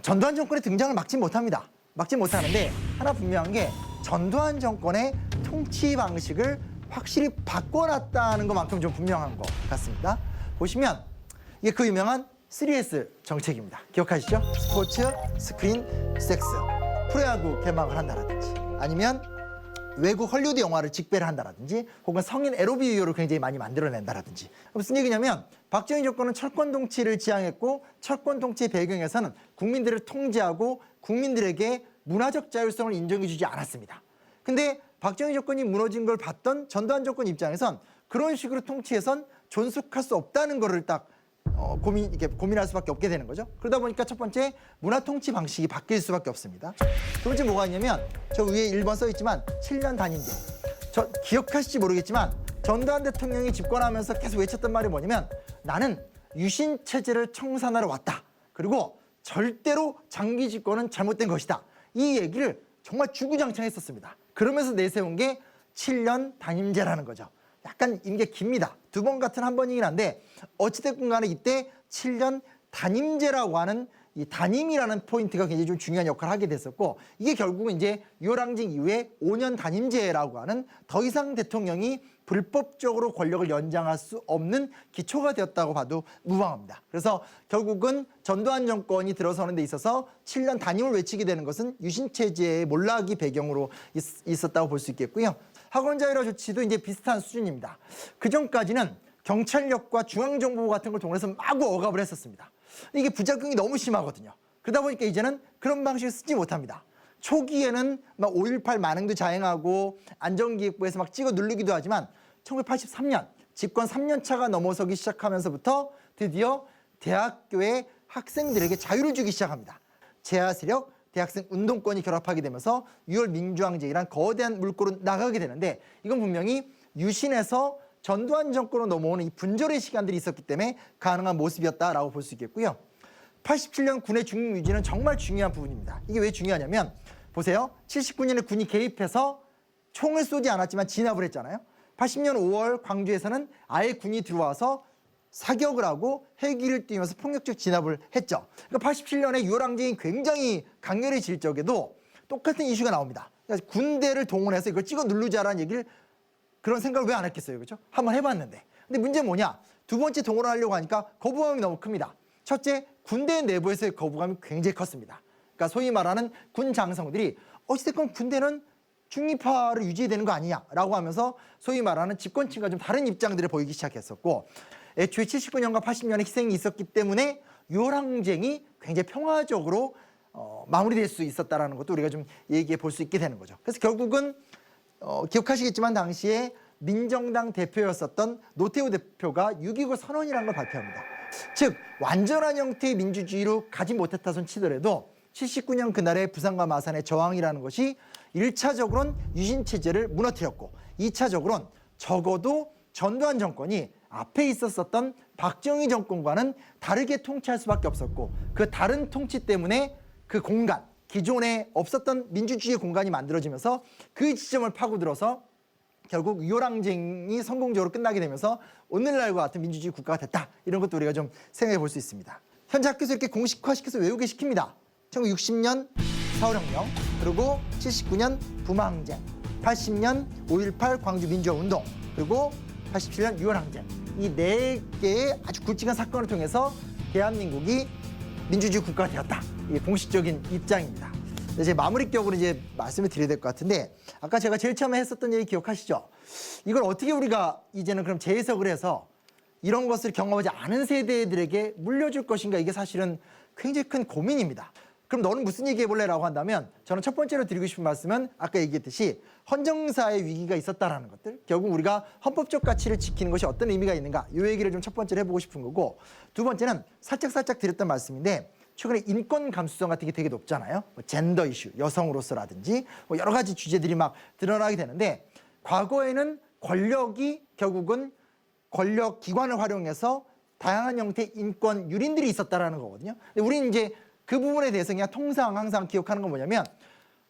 Speaker 2: 전두환 정권의 등장을 막지 못합니다. 막지 못하는데 하나 분명한 게 전두환 정권의 통치 방식을 확실히 바꿔놨다는 것만큼 좀 분명한 것 같습니다. 보시면 이게 그 유명한 3S 정책입니다. 기억하시죠? 스포츠, 스크린, 섹스. 프로야구 개막을 한다라든지 아니면 외국 헐리우드 영화를 직배를 한다라든지 혹은 성인 에로비 비디오를 굉장히 많이 만들어낸다라든지. 무슨 얘기냐면 박정희 정권은 철권 통치를 지향했고 철권 통치의 배경에서는 국민들을 통제하고 국민들에게 문화적 자율성을 인정해주지 않았습니다. 근데 박정희 정권이 무너진 걸 봤던 전두환 정권 입장에선 그런 식으로 통치해선 존속할 수 없다는 거를 딱 고민할 수밖에 없게 되는 거죠. 그러다 보니까 첫 번째 문화 통치 방식이 바뀔 수밖에 없습니다. 두 번째 뭐가 있냐면 저 위에 1번 써 있지만 7년 단임제. 저 기억하실지 모르겠지만 전두환 대통령이 집권하면서 계속 외쳤던 말이 뭐냐면 나는 유신 체제를 청산하러 왔다. 그리고 절대로 장기 집권은 잘못된 것이다. 이 얘기를 정말 주구장창 했었습니다. 그러면서 내세운 게 7년 단임제라는 거죠. 약간 임기 깁니다. 2번 같은 한 번이긴 한데 어찌됐건 간에 이때 7년 단임제라고 하는 이 단임이라는 포인트가 굉장히 좀 중요한 역할을 하게 됐었고 이게 결국은 이제 유월항쟁 이후에 5년 단임제라고 하는 더 이상 대통령이 불법적으로 권력을 연장할 수 없는 기초가 되었다고 봐도 무방합니다. 그래서 결국은 전두환 정권이 들어서는 데 있어서 7년 단임을 외치게 되는 것은 유신체제의 몰락이 배경으로 있었다고 볼 수 있겠고요. 학원 자율화 조치도 이제 비슷한 수준입니다. 그전까지는 경찰력과 중앙정보 같은 걸 통해서 마구 억압을 했었습니다. 이게 부작용이 너무 심하거든요. 그러다 보니까 이제는 그런 방식을 쓰지 못합니다. 초기에는 막 5.18 만행도 자행하고 안전기획부에서 막 찍어 누르기도 하지만 1983년 집권 3년 차가 넘어서기 시작하면서부터 드디어 대학교의 학생들에게 자유를 주기 시작합니다. 재하 세력, 대학생 운동권이 결합하게 되면서 6월 민주항쟁이란 거대한 물꼬로 나가게 되는데 이건 분명히 유신에서 전두환 정권으로 넘어오는 이 분절의 시간들이 있었기 때문에 가능한 모습이었다라고 볼 수 있겠고요. 87년 군의 중립 유지는 정말 중요한 부분입니다. 이게 왜 중요하냐면 보세요. 79년에 군이 개입해서 총을 쏘지 않았지만 진압을 했잖아요. 80년 5월 광주에서는 아예 군이 들어와서 사격을 하고 헬기를 띄우면서 폭력적 진압을 했죠. 그러니까 87년에 유월항쟁이 굉장히 강렬해질 적에도 똑같은 이슈가 나옵니다. 그러니까 군대를 동원해서 이걸 찍어 누르자라는 얘기를 그런 생각을 왜 안 했겠어요, 그렇죠? 한번 해봤는데. 근데 문제는 뭐냐? 2번째 동원을 하려고 하니까 거부감이 너무 큽니다. 첫째, 군대 내부에서의 거부감이 굉장히 컸습니다. 그러니까 소위 말하는 군 장성들이 어찌됐건 군대는 중립화를 유지해야 되는 거 아니냐라고 하면서 소위 말하는 집권층과 좀 다른 입장들을 보이기 시작했었고 애초에 79년과 80년에 희생이 있었기 때문에 유월항쟁이 굉장히 평화적으로 마무리될 수 있었다는 것도 우리가 좀 얘기해 볼 수 있게 되는 거죠. 그래서 결국은 기억하시겠지만 당시에 민정당 대표였었던 노태우 대표가 6.29 선언이라는 걸 발표합니다. 즉 완전한 형태의 민주주의로 가지 못했다 손 치더라도 79년 그날의 부산과 마산의 저항이라는 것이 1차적으로는 유신체제를 무너뜨렸고 2차적으로는 적어도 전두환 정권이 앞에 있었던 박정희 정권과는 다르게 통치할 수밖에 없었고 그 다른 통치 때문에 그 공간 기존에 없었던 민주주의의 공간이 만들어지면서 그 지점을 파고들어서 결국 유월항쟁이 성공적으로 끝나게 되면서 오늘날과 같은 민주주의 국가가 됐다. 이런 것도 우리가 좀 생각해 볼 수 있습니다. 현재 학교에서 이렇게 공식화시켜서 외우게 시킵니다. 1960년 4.5혁명, 그리고 79년 부마항쟁, 80년 5.18 광주 민주화운동, 그리고 87년 유월항쟁. 이 4개의 아주 굵직한 사건을 통해서 대한민국이 민주주의 국가가 되었다. 이게 공식적인 입장입니다. 이제 마무리격으로 이제 말씀을 드려야 될 것 같은데 아까 제가 제일 처음에 했었던 얘기 기억하시죠? 이걸 어떻게 우리가 이제는 그럼 재해석을 해서 이런 것을 경험하지 않은 세대들에게 물려줄 것인가 이게 사실은 굉장히 큰 고민입니다. 그럼 너는 무슨 얘기 해볼래라고 한다면 저는 첫 번째로 드리고 싶은 말씀은 아까 얘기했듯이 헌정사의 위기가 있었다라는 것들 결국 우리가 헌법적 가치를 지키는 것이 어떤 의미가 있는가 이 얘기를 좀 첫 번째로 해보고 싶은 거고 두 번째는 살짝 드렸던 말씀인데 최근에 인권 감수성 같은 게 되게 높잖아요. 뭐 젠더 이슈, 여성으로서라든지 뭐 여러 가지 주제들이 막 드러나게 되는데 과거에는 권력이 결국은 권력 기관을 활용해서 다양한 형태의 인권 유린들이 있었다라는 거거든요. 근데 우리는 이제 그 부분에 대해서 그냥 통상 항상 기억하는 건 뭐냐면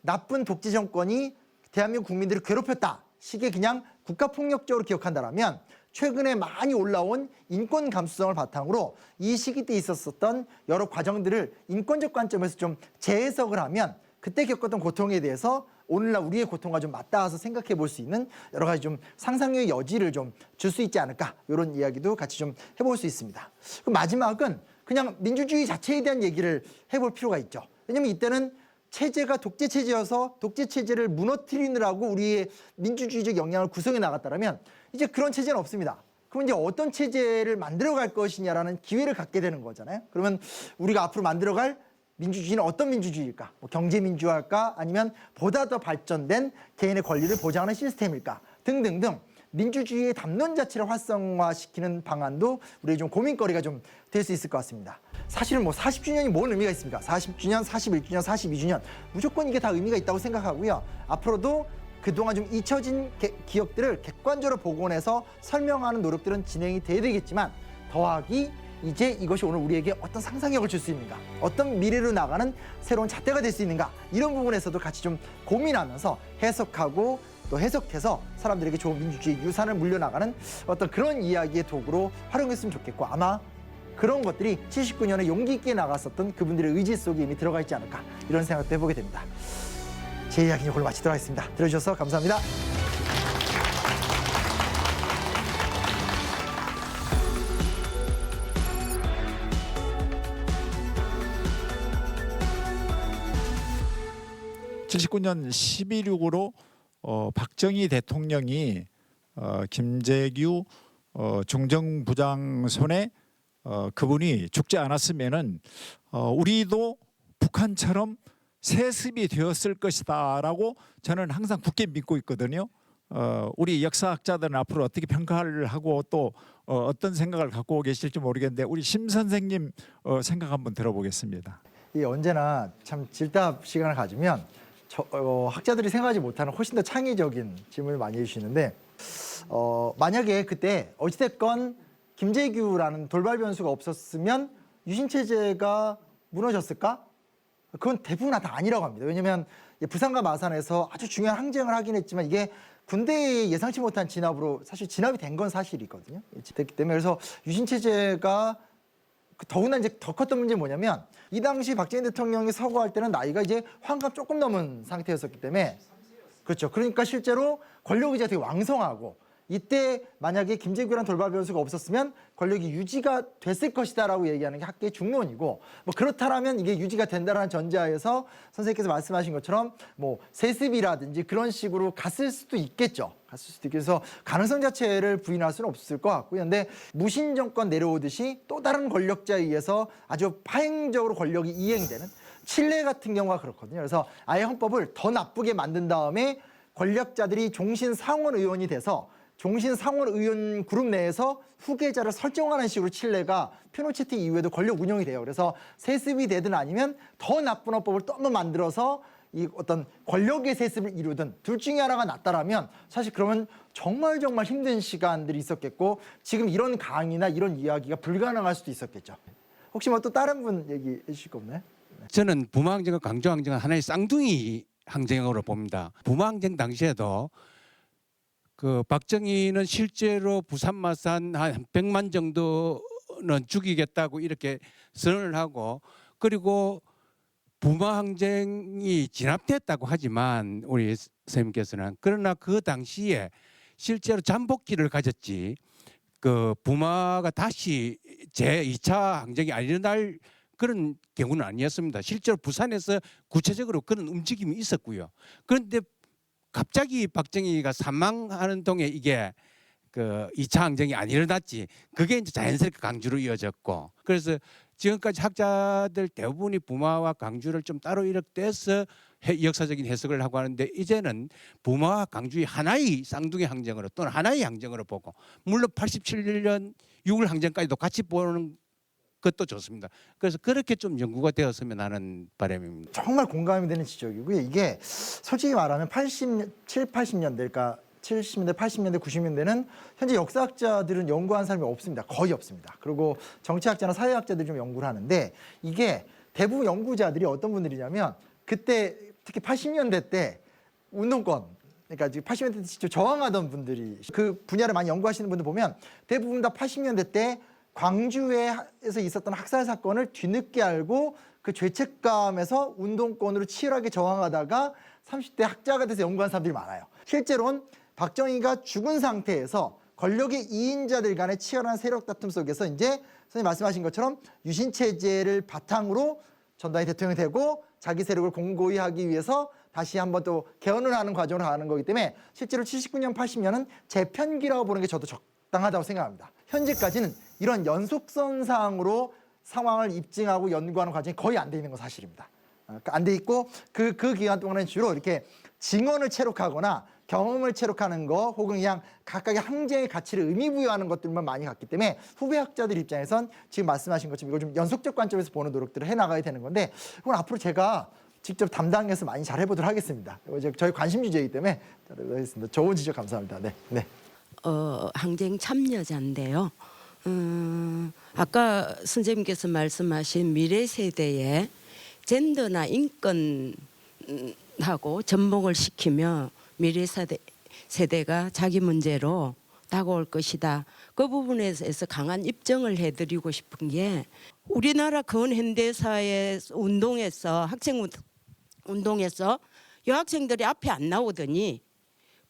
Speaker 2: 나쁜 독재 정권이 대한민국 국민들을 괴롭혔다. 식의 그냥 국가폭력적으로 기억한다라면 최근에 많이 올라온 인권 감수성을 바탕으로 이 시기 때 있었던 여러 과정들을 인권적 관점에서 좀 재해석을 하면 그때 겪었던 고통에 대해서 오늘날 우리의 고통과 좀 맞닿아서 생각해 볼 수 있는 여러 가지 좀 상상력의 여지를 좀 줄 수 있지 않을까 이런 이야기도 같이 좀 해볼 수 있습니다. 그럼 마지막은 그냥 민주주의 자체에 대한 얘기를 해볼 필요가 있죠. 왜냐하면 이때는 체제가 독재 체제여서 독재 체제를 무너뜨리느라고 우리의 민주주의적 역량을 구성해 나갔다면 이제 그런 체제는 없습니다. 그럼 이제 어떤 체제를 만들어갈 것이냐라는 기회를 갖게 되는 거잖아요. 그러면 우리가 앞으로 만들어갈 민주주의는 어떤 민주주의일까? 뭐 경제민주화일까? 아니면 보다 더 발전된 개인의 권리를 보장하는 시스템일까? 등등등 민주주의의 담론 자체를 활성화시키는 방안도 우리의 좀 고민거리가 좀 될 수 있을 것 같습니다. 사실은 뭐 40주년이 뭔 의미가 있습니까? 40주년, 41주년, 42주년 무조건 이게 다 의미가 있다고 생각하고요. 앞으로도 그동안 좀 잊혀진 기억들을 객관적으로 복원해서 설명하는 노력들은 진행이 돼야 되겠지만 더하기 이제 이것이 오늘 우리에게 어떤 상상력을 줄 수 있는가, 어떤 미래로 나가는 새로운 잣대가 될 수 있는가, 이런 부분에서도 같이 좀 고민하면서 해석하고 또 해석해서 사람들에게 좋은 민주주의 유산을 물려나가는 어떤 그런 이야기의 도구로 활용했으면 좋겠고, 아마 그런 것들이 79년에 용기 있게 나갔었던 그분들의 의지 속에 이미 들어가 있지 않을까, 이런 생각도 해보게 됩니다. 제 이야기는 이걸로 마치도록 하겠습니다. 들어주셔서 감사합니다.
Speaker 9: (79년 12.6으로) 박정희 대통령이 김재규 중정부장 손에 그분이 죽지 않았으면은 우리도 북한처럼 세습이 되었을 것이다라고 저는 항상 굳게 믿고 있거든요. 우리 역사학자들은 앞으로 어떻게 평가를 하고 또 어떤 생각을 갖고 계실지 모르겠는데 우리 심 선생님 생각 한번 들어보겠습니다.
Speaker 2: 이 언제나 참 질답 시간을 가지면 학자들이 생각하지 못하는 훨씬 더 창의적인 질문을 많이 해주시는데, 만약에 그때 어찌됐건 김재규라는 돌발 변수가 없었으면 유신 체제가 무너졌을까? 그건 대부분 다 아니라고 합니다. 왜냐하면 부산과 마산에서 아주 중요한 항쟁을 하긴 했지만 이게 군대의 예상치 못한 진압으로 사실 진압이 된 건 사실이거든요. 됐기 때문에 그래서 유신 체제가 더구나 이제 더 컸던 문제는 뭐냐면 이 당시 박정희 대통령이 서거할 때는 나이가 이제 환갑 조금 넘은 상태였었기 때문에, 그렇죠. 그러니까 실제로 권력 의지가 되게 왕성하고, 이때 만약에 김재규라는 돌발 변수가 없었으면 권력이 유지가 됐을 것이다라고 얘기하는 게 학계의 중론이고, 뭐 그렇다라면 이게 유지가 된다라는 전제하에서 선생님께서 말씀하신 것처럼 뭐 세습이라든지 그런 식으로 갔을 수도 있겠죠. 갔을 수도 있겠죠. 그래서 가능성 자체를 부인할 수는 없을 것 같고요. 근데 무신 정권 내려오듯이 또 다른 권력자에 의해서 아주 파행적으로 권력이 이행되는 칠레 같은 경우가 그렇거든요. 그래서 아예 헌법을 더 나쁘게 만든 다음에 권력자들이 종신 상원 의원이 돼서 종신 상원 의원 그룹 내에서 후계자를 설정하는 식으로 칠레가 피노체트 이후에도 권력 운영이 돼요. 그래서 세습이 되든 아니면 더 나쁜 헌법을 또 한번 만들어서 이 어떤 권력의 세습을 이루든 둘 중에 하나가 낫다라면 사실 그러면 정말 힘든 시간들이 있었겠고, 지금 이런 강의나 이런 이야기가 불가능할 수도 있었겠죠. 혹시 뭐 또 다른 분 얘기해 주실 거 없나요?
Speaker 10: 저는 부마항쟁과 강조항쟁은 하나의 쌍둥이 항쟁으로 봅니다. 부마항쟁 당시에도 그 박정희는 실제로 부산 마산 한 100만 정도는 죽이겠다고 이렇게 선언을 하고, 그리고 부마항쟁이 진압됐다고 하지만 우리 선생님께서는, 그러나 그 당시에 실제로 잠복기를 가졌지 그 부마가 다시 제2차 항쟁이 안 일어날 그런 경우는 아니었습니다. 실제로 부산에서 구체적으로 그런 움직임이 있었고요. 그런데 갑자기 박정희가 사망하는 동에 이게 그 2차 항쟁이 안 일어났지. 그게 이제 자연스럽게 강주로 이어졌고, 그래서 지금까지 학자들 대부분이 부마와 강주를 좀 따로 이렇게 떼서 역사적인 해석을 하고 하는데, 이제는 부마와 강주의 하나의 쌍둥이 항쟁으로 또는 하나의 항쟁으로 보고, 물론 87년 6월 항쟁까지도 같이 보는 것도 좋습니다. 그래서 그렇게 좀 연구가 되었으면 하는 바람입니다.
Speaker 2: 정말 공감이 되는 지적이고요. 이게 솔직히 말하면 70, 80년대, 그러니까 70년대, 80년대, 90년대는 현재 역사학자들은 연구한 사람이 없습니다. 거의 없습니다. 그리고 정치학자나 사회학자들이 좀 연구를 하는데, 이게 대부분 연구자들이 어떤 분들이냐면 그때 특히 80년대 때 운동권, 그러니까 80년대 때 직접 저항하던 분들이, 그 분야를 많이 연구하시는 분들 보면 대부분 다 80년대 때 광주에서 있었던 학살 사건을 뒤늦게 알고 그 죄책감에서 운동권으로 치열하게 저항하다가 30대 학자가 돼서 연구한 사람들이 많아요. 실제로는 박정희가 죽은 상태에서 권력의 이인자들 간의 치열한 세력 다툼 속에서 이제 선생님 말씀하신 것처럼 유신 체제를 바탕으로 전두환이 대통령이 되고 자기 세력을 공고히 하기 위해서 다시 한번 또 개헌을 하는 과정으로 가는 거기 때문에 실제로 79년, 80년은 재편기라고 보는 게 저도 적당하다고 생각합니다. 현재까지는 이런 연속선상으로 상황을 입증하고 연구하는 과정이 거의 안 돼 있는 건 사실입니다. 안 돼 있고 그 기간 동안은 주로 이렇게 증언을 체록하거나 경험을 체록하는 거, 혹은 그냥 각각의 항쟁의 가치를 의미부여하는 것들만 많이 갔기 때문에 후배 학자들 입장에선 지금 말씀하신 것처럼 이걸 좀 연속적 관점에서 보는 노력들을 해나가야 되는 건데, 그건 앞으로 제가 직접 담당해서 많이 잘 해보도록 하겠습니다. 이제 저희 관심 주제이기 때문에 잘해보도록 하겠습니다. 좋은 지적 감사합니다. 네. 네.
Speaker 6: 항쟁 참여자인데요. 아까 선생님께서 말씀하신 미래 세대의 젠더나 인권하고 접목을 시키며 미래 세대가 자기 문제로 다가올 것이다. 그 부분에 대해서 강한 입증을 해드리고 싶은 게 우리나라 근현대사의 운동에서 학생 운동에서 여학생들이 앞에 안 나오더니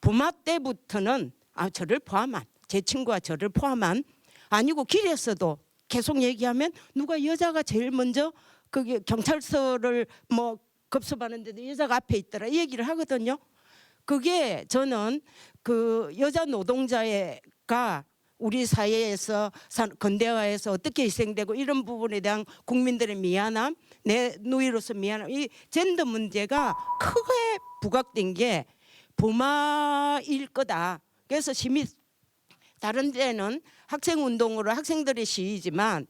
Speaker 6: 부마 때부터는 저를 포함한 제 친구와 저를 포함한 아니고 길에서도 계속 얘기하면 누가 여자가 제일 먼저 그게 경찰서를 뭐 급습하는데도 여자가 앞에 있더라 이 얘기를 하거든요. 그게 저는 그 여자 노동자가 우리 사회에서 근대화에서 어떻게 희생되고 이런 부분에 대한 국민들의 미안함, 내 누이로서 미안함, 이 젠더 문제가 크게 부각된 게 부마일 거다. 그래서 시민 다른 데는 학생 운동으로 학생들의 시위지만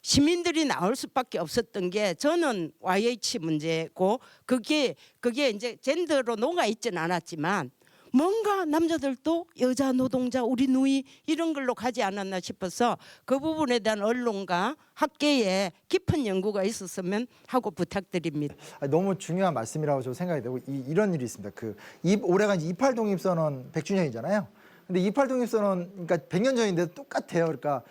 Speaker 6: 시민들이 나올 수밖에 없었던 게 저는 YH 문제고 그게 이제 젠더로 녹아 있지는 않았지만 뭔가 남자들도 여자 노동자 우리 누이 이런 걸로 가지 않았나 싶어서 그 부분에 대한 언론과 학계에 깊은 연구가 있었으면 하고 부탁드립니다.
Speaker 2: 너무 중요한 말씀이라고 저는 생각이 되고 이런 일이 있습니다. 올해가 이제 28 독립선언 100주년이잖아요. 근데 28 독립선언 그러니까 100년 전인데도 똑같아요. 그러니까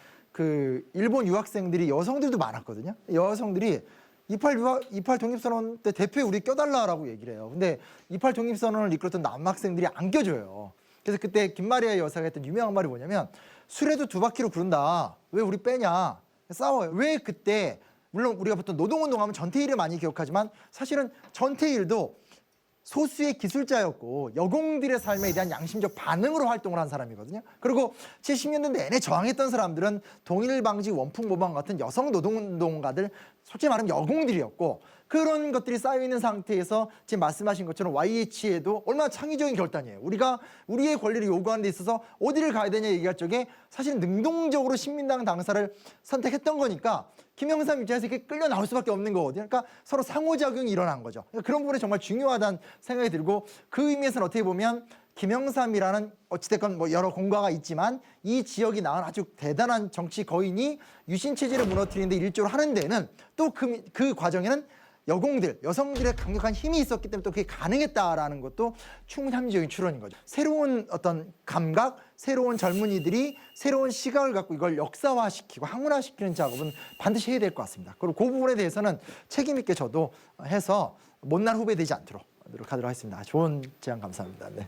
Speaker 2: 일본 유학생들이 여성들도 많았거든요. 여성들이 28 독립선언 때 대표에 우리 껴달라라고 얘기를 해요. 근데 28 독립선언을 이끌었던 남학생들이 안 껴줘요. 그래서 그때 김마리아 여사가 했던 유명한 말이 뭐냐면 술에도 2바퀴로 부른다. 왜 우리 빼냐. 싸워요. 왜 그때 물론 우리가 보통 노동운동하면 전태일을 많이 기억하지만 사실은 전태일도 소수의 기술자였고 여공들의 삶에 대한 양심적 반응으로 활동을 한 사람이거든요. 그리고 70년대 내내 저항했던 사람들은 동일방지 원풍모방 같은 여성 노동운동가들 솔직히 말하면 여공들이었고 그런 것들이 쌓여있는 상태에서 지금 말씀하신 것처럼 YH에도 얼마나 창의적인 결단이에요. 우리가 우리의 권리를 요구하는 데 있어서 어디를 가야 되냐 얘기할 적에 사실 능동적으로 신민당 당사를 선택했던 거니까 김영삼 입장에서 이렇게 끌려 나올 수밖에 없는 거거든요. 그러니까 서로 상호작용이 일어난 거죠. 그러니까 그런 부분이 정말 중요하다는 생각이 들고 그 의미에서는 어떻게 보면 김영삼이라는 어찌됐건 뭐 여러 공과가 있지만 이 지역이 낳은 아주 대단한 정치 거인이 유신체제를 무너뜨리는데 일조를 하는 데는 또 그 과정에는 여공들, 여성들의 강력한 힘이 있었기 때문에 또 그게 가능했다라는 것도 충분히 합리적인 추론인 거죠. 새로운 어떤 감각, 새로운 젊은이들이 새로운 시각을 갖고 이걸 역사화시키고 학문화시키는 작업은 반드시 해야 될 것 같습니다. 그리고 그 부분에 대해서는 책임 있게 저도 해서 못난 후배 되지 않도록 노력하도록 하겠습니다. 좋은 제안 감사합니다. 네.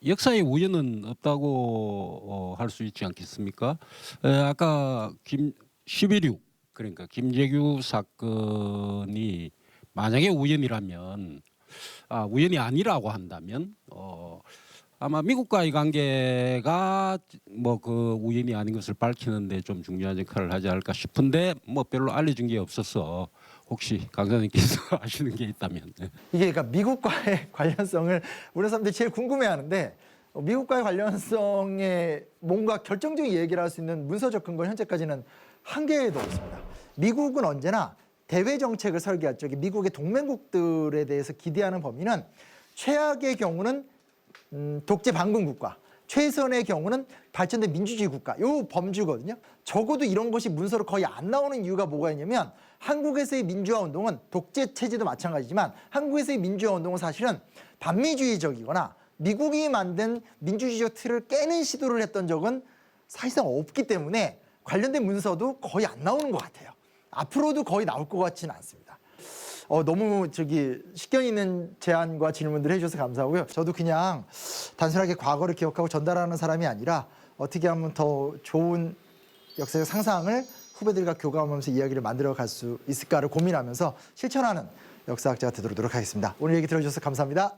Speaker 11: 역사의 우연은 없다고 할 수 있지 않겠습니까? 아까 11.6 그러니까 김재규 사건이 만약에 우연이라면 우연이 아니라고 한다면 아마 미국과의 관계가 뭐 그 우연이 아닌 것을 밝히는데 좀 중요한 역할을 하지 않을까 싶은데 뭐 별로 알려준 게 없어서 혹시 강사님께서 아시는 게 있다면
Speaker 2: 이게 그러니까 미국과의 관련성을 우리 사람들이 제일 궁금해하는데 미국과의 관련성에 뭔가 결정적인 얘기를 할 수 있는 문서적 근거는 현재까지는 한 개도 없습니다. 미국은 언제나 대외 정책을 설계할 적에 미국의 동맹국들에 대해서 기대하는 범위는 최악의 경우는 독재 반군 국가, 최선의 경우는 발전된 민주주의 국가, 요 범주거든요. 적어도 이런 것이 문서로 거의 안 나오는 이유가 뭐가 있냐면 한국에서의 민주화 운동은 독재 체제도 마찬가지지만 한국에서의 민주화 운동은 사실은 반미주의적이거나 미국이 만든 민주주의적 틀을 깨는 시도를 했던 적은 사실상 없기 때문에 관련된 문서도 거의 안 나오는 것 같아요. 앞으로도 거의 나올 것 같지는 않습니다. 너무 식견 있는 제안과 질문들을 해주셔서 감사하고요. 저도 그냥 단순하게 과거를 기억하고 전달하는 사람이 아니라 어떻게 하면 더 좋은 역사적 상상을 후배들과 교감하면서 이야기를 만들어갈 수 있을까를 고민하면서 실천하는 역사학자가 되도록 노력하겠습니다. 오늘 얘기 들어주셔서 감사합니다.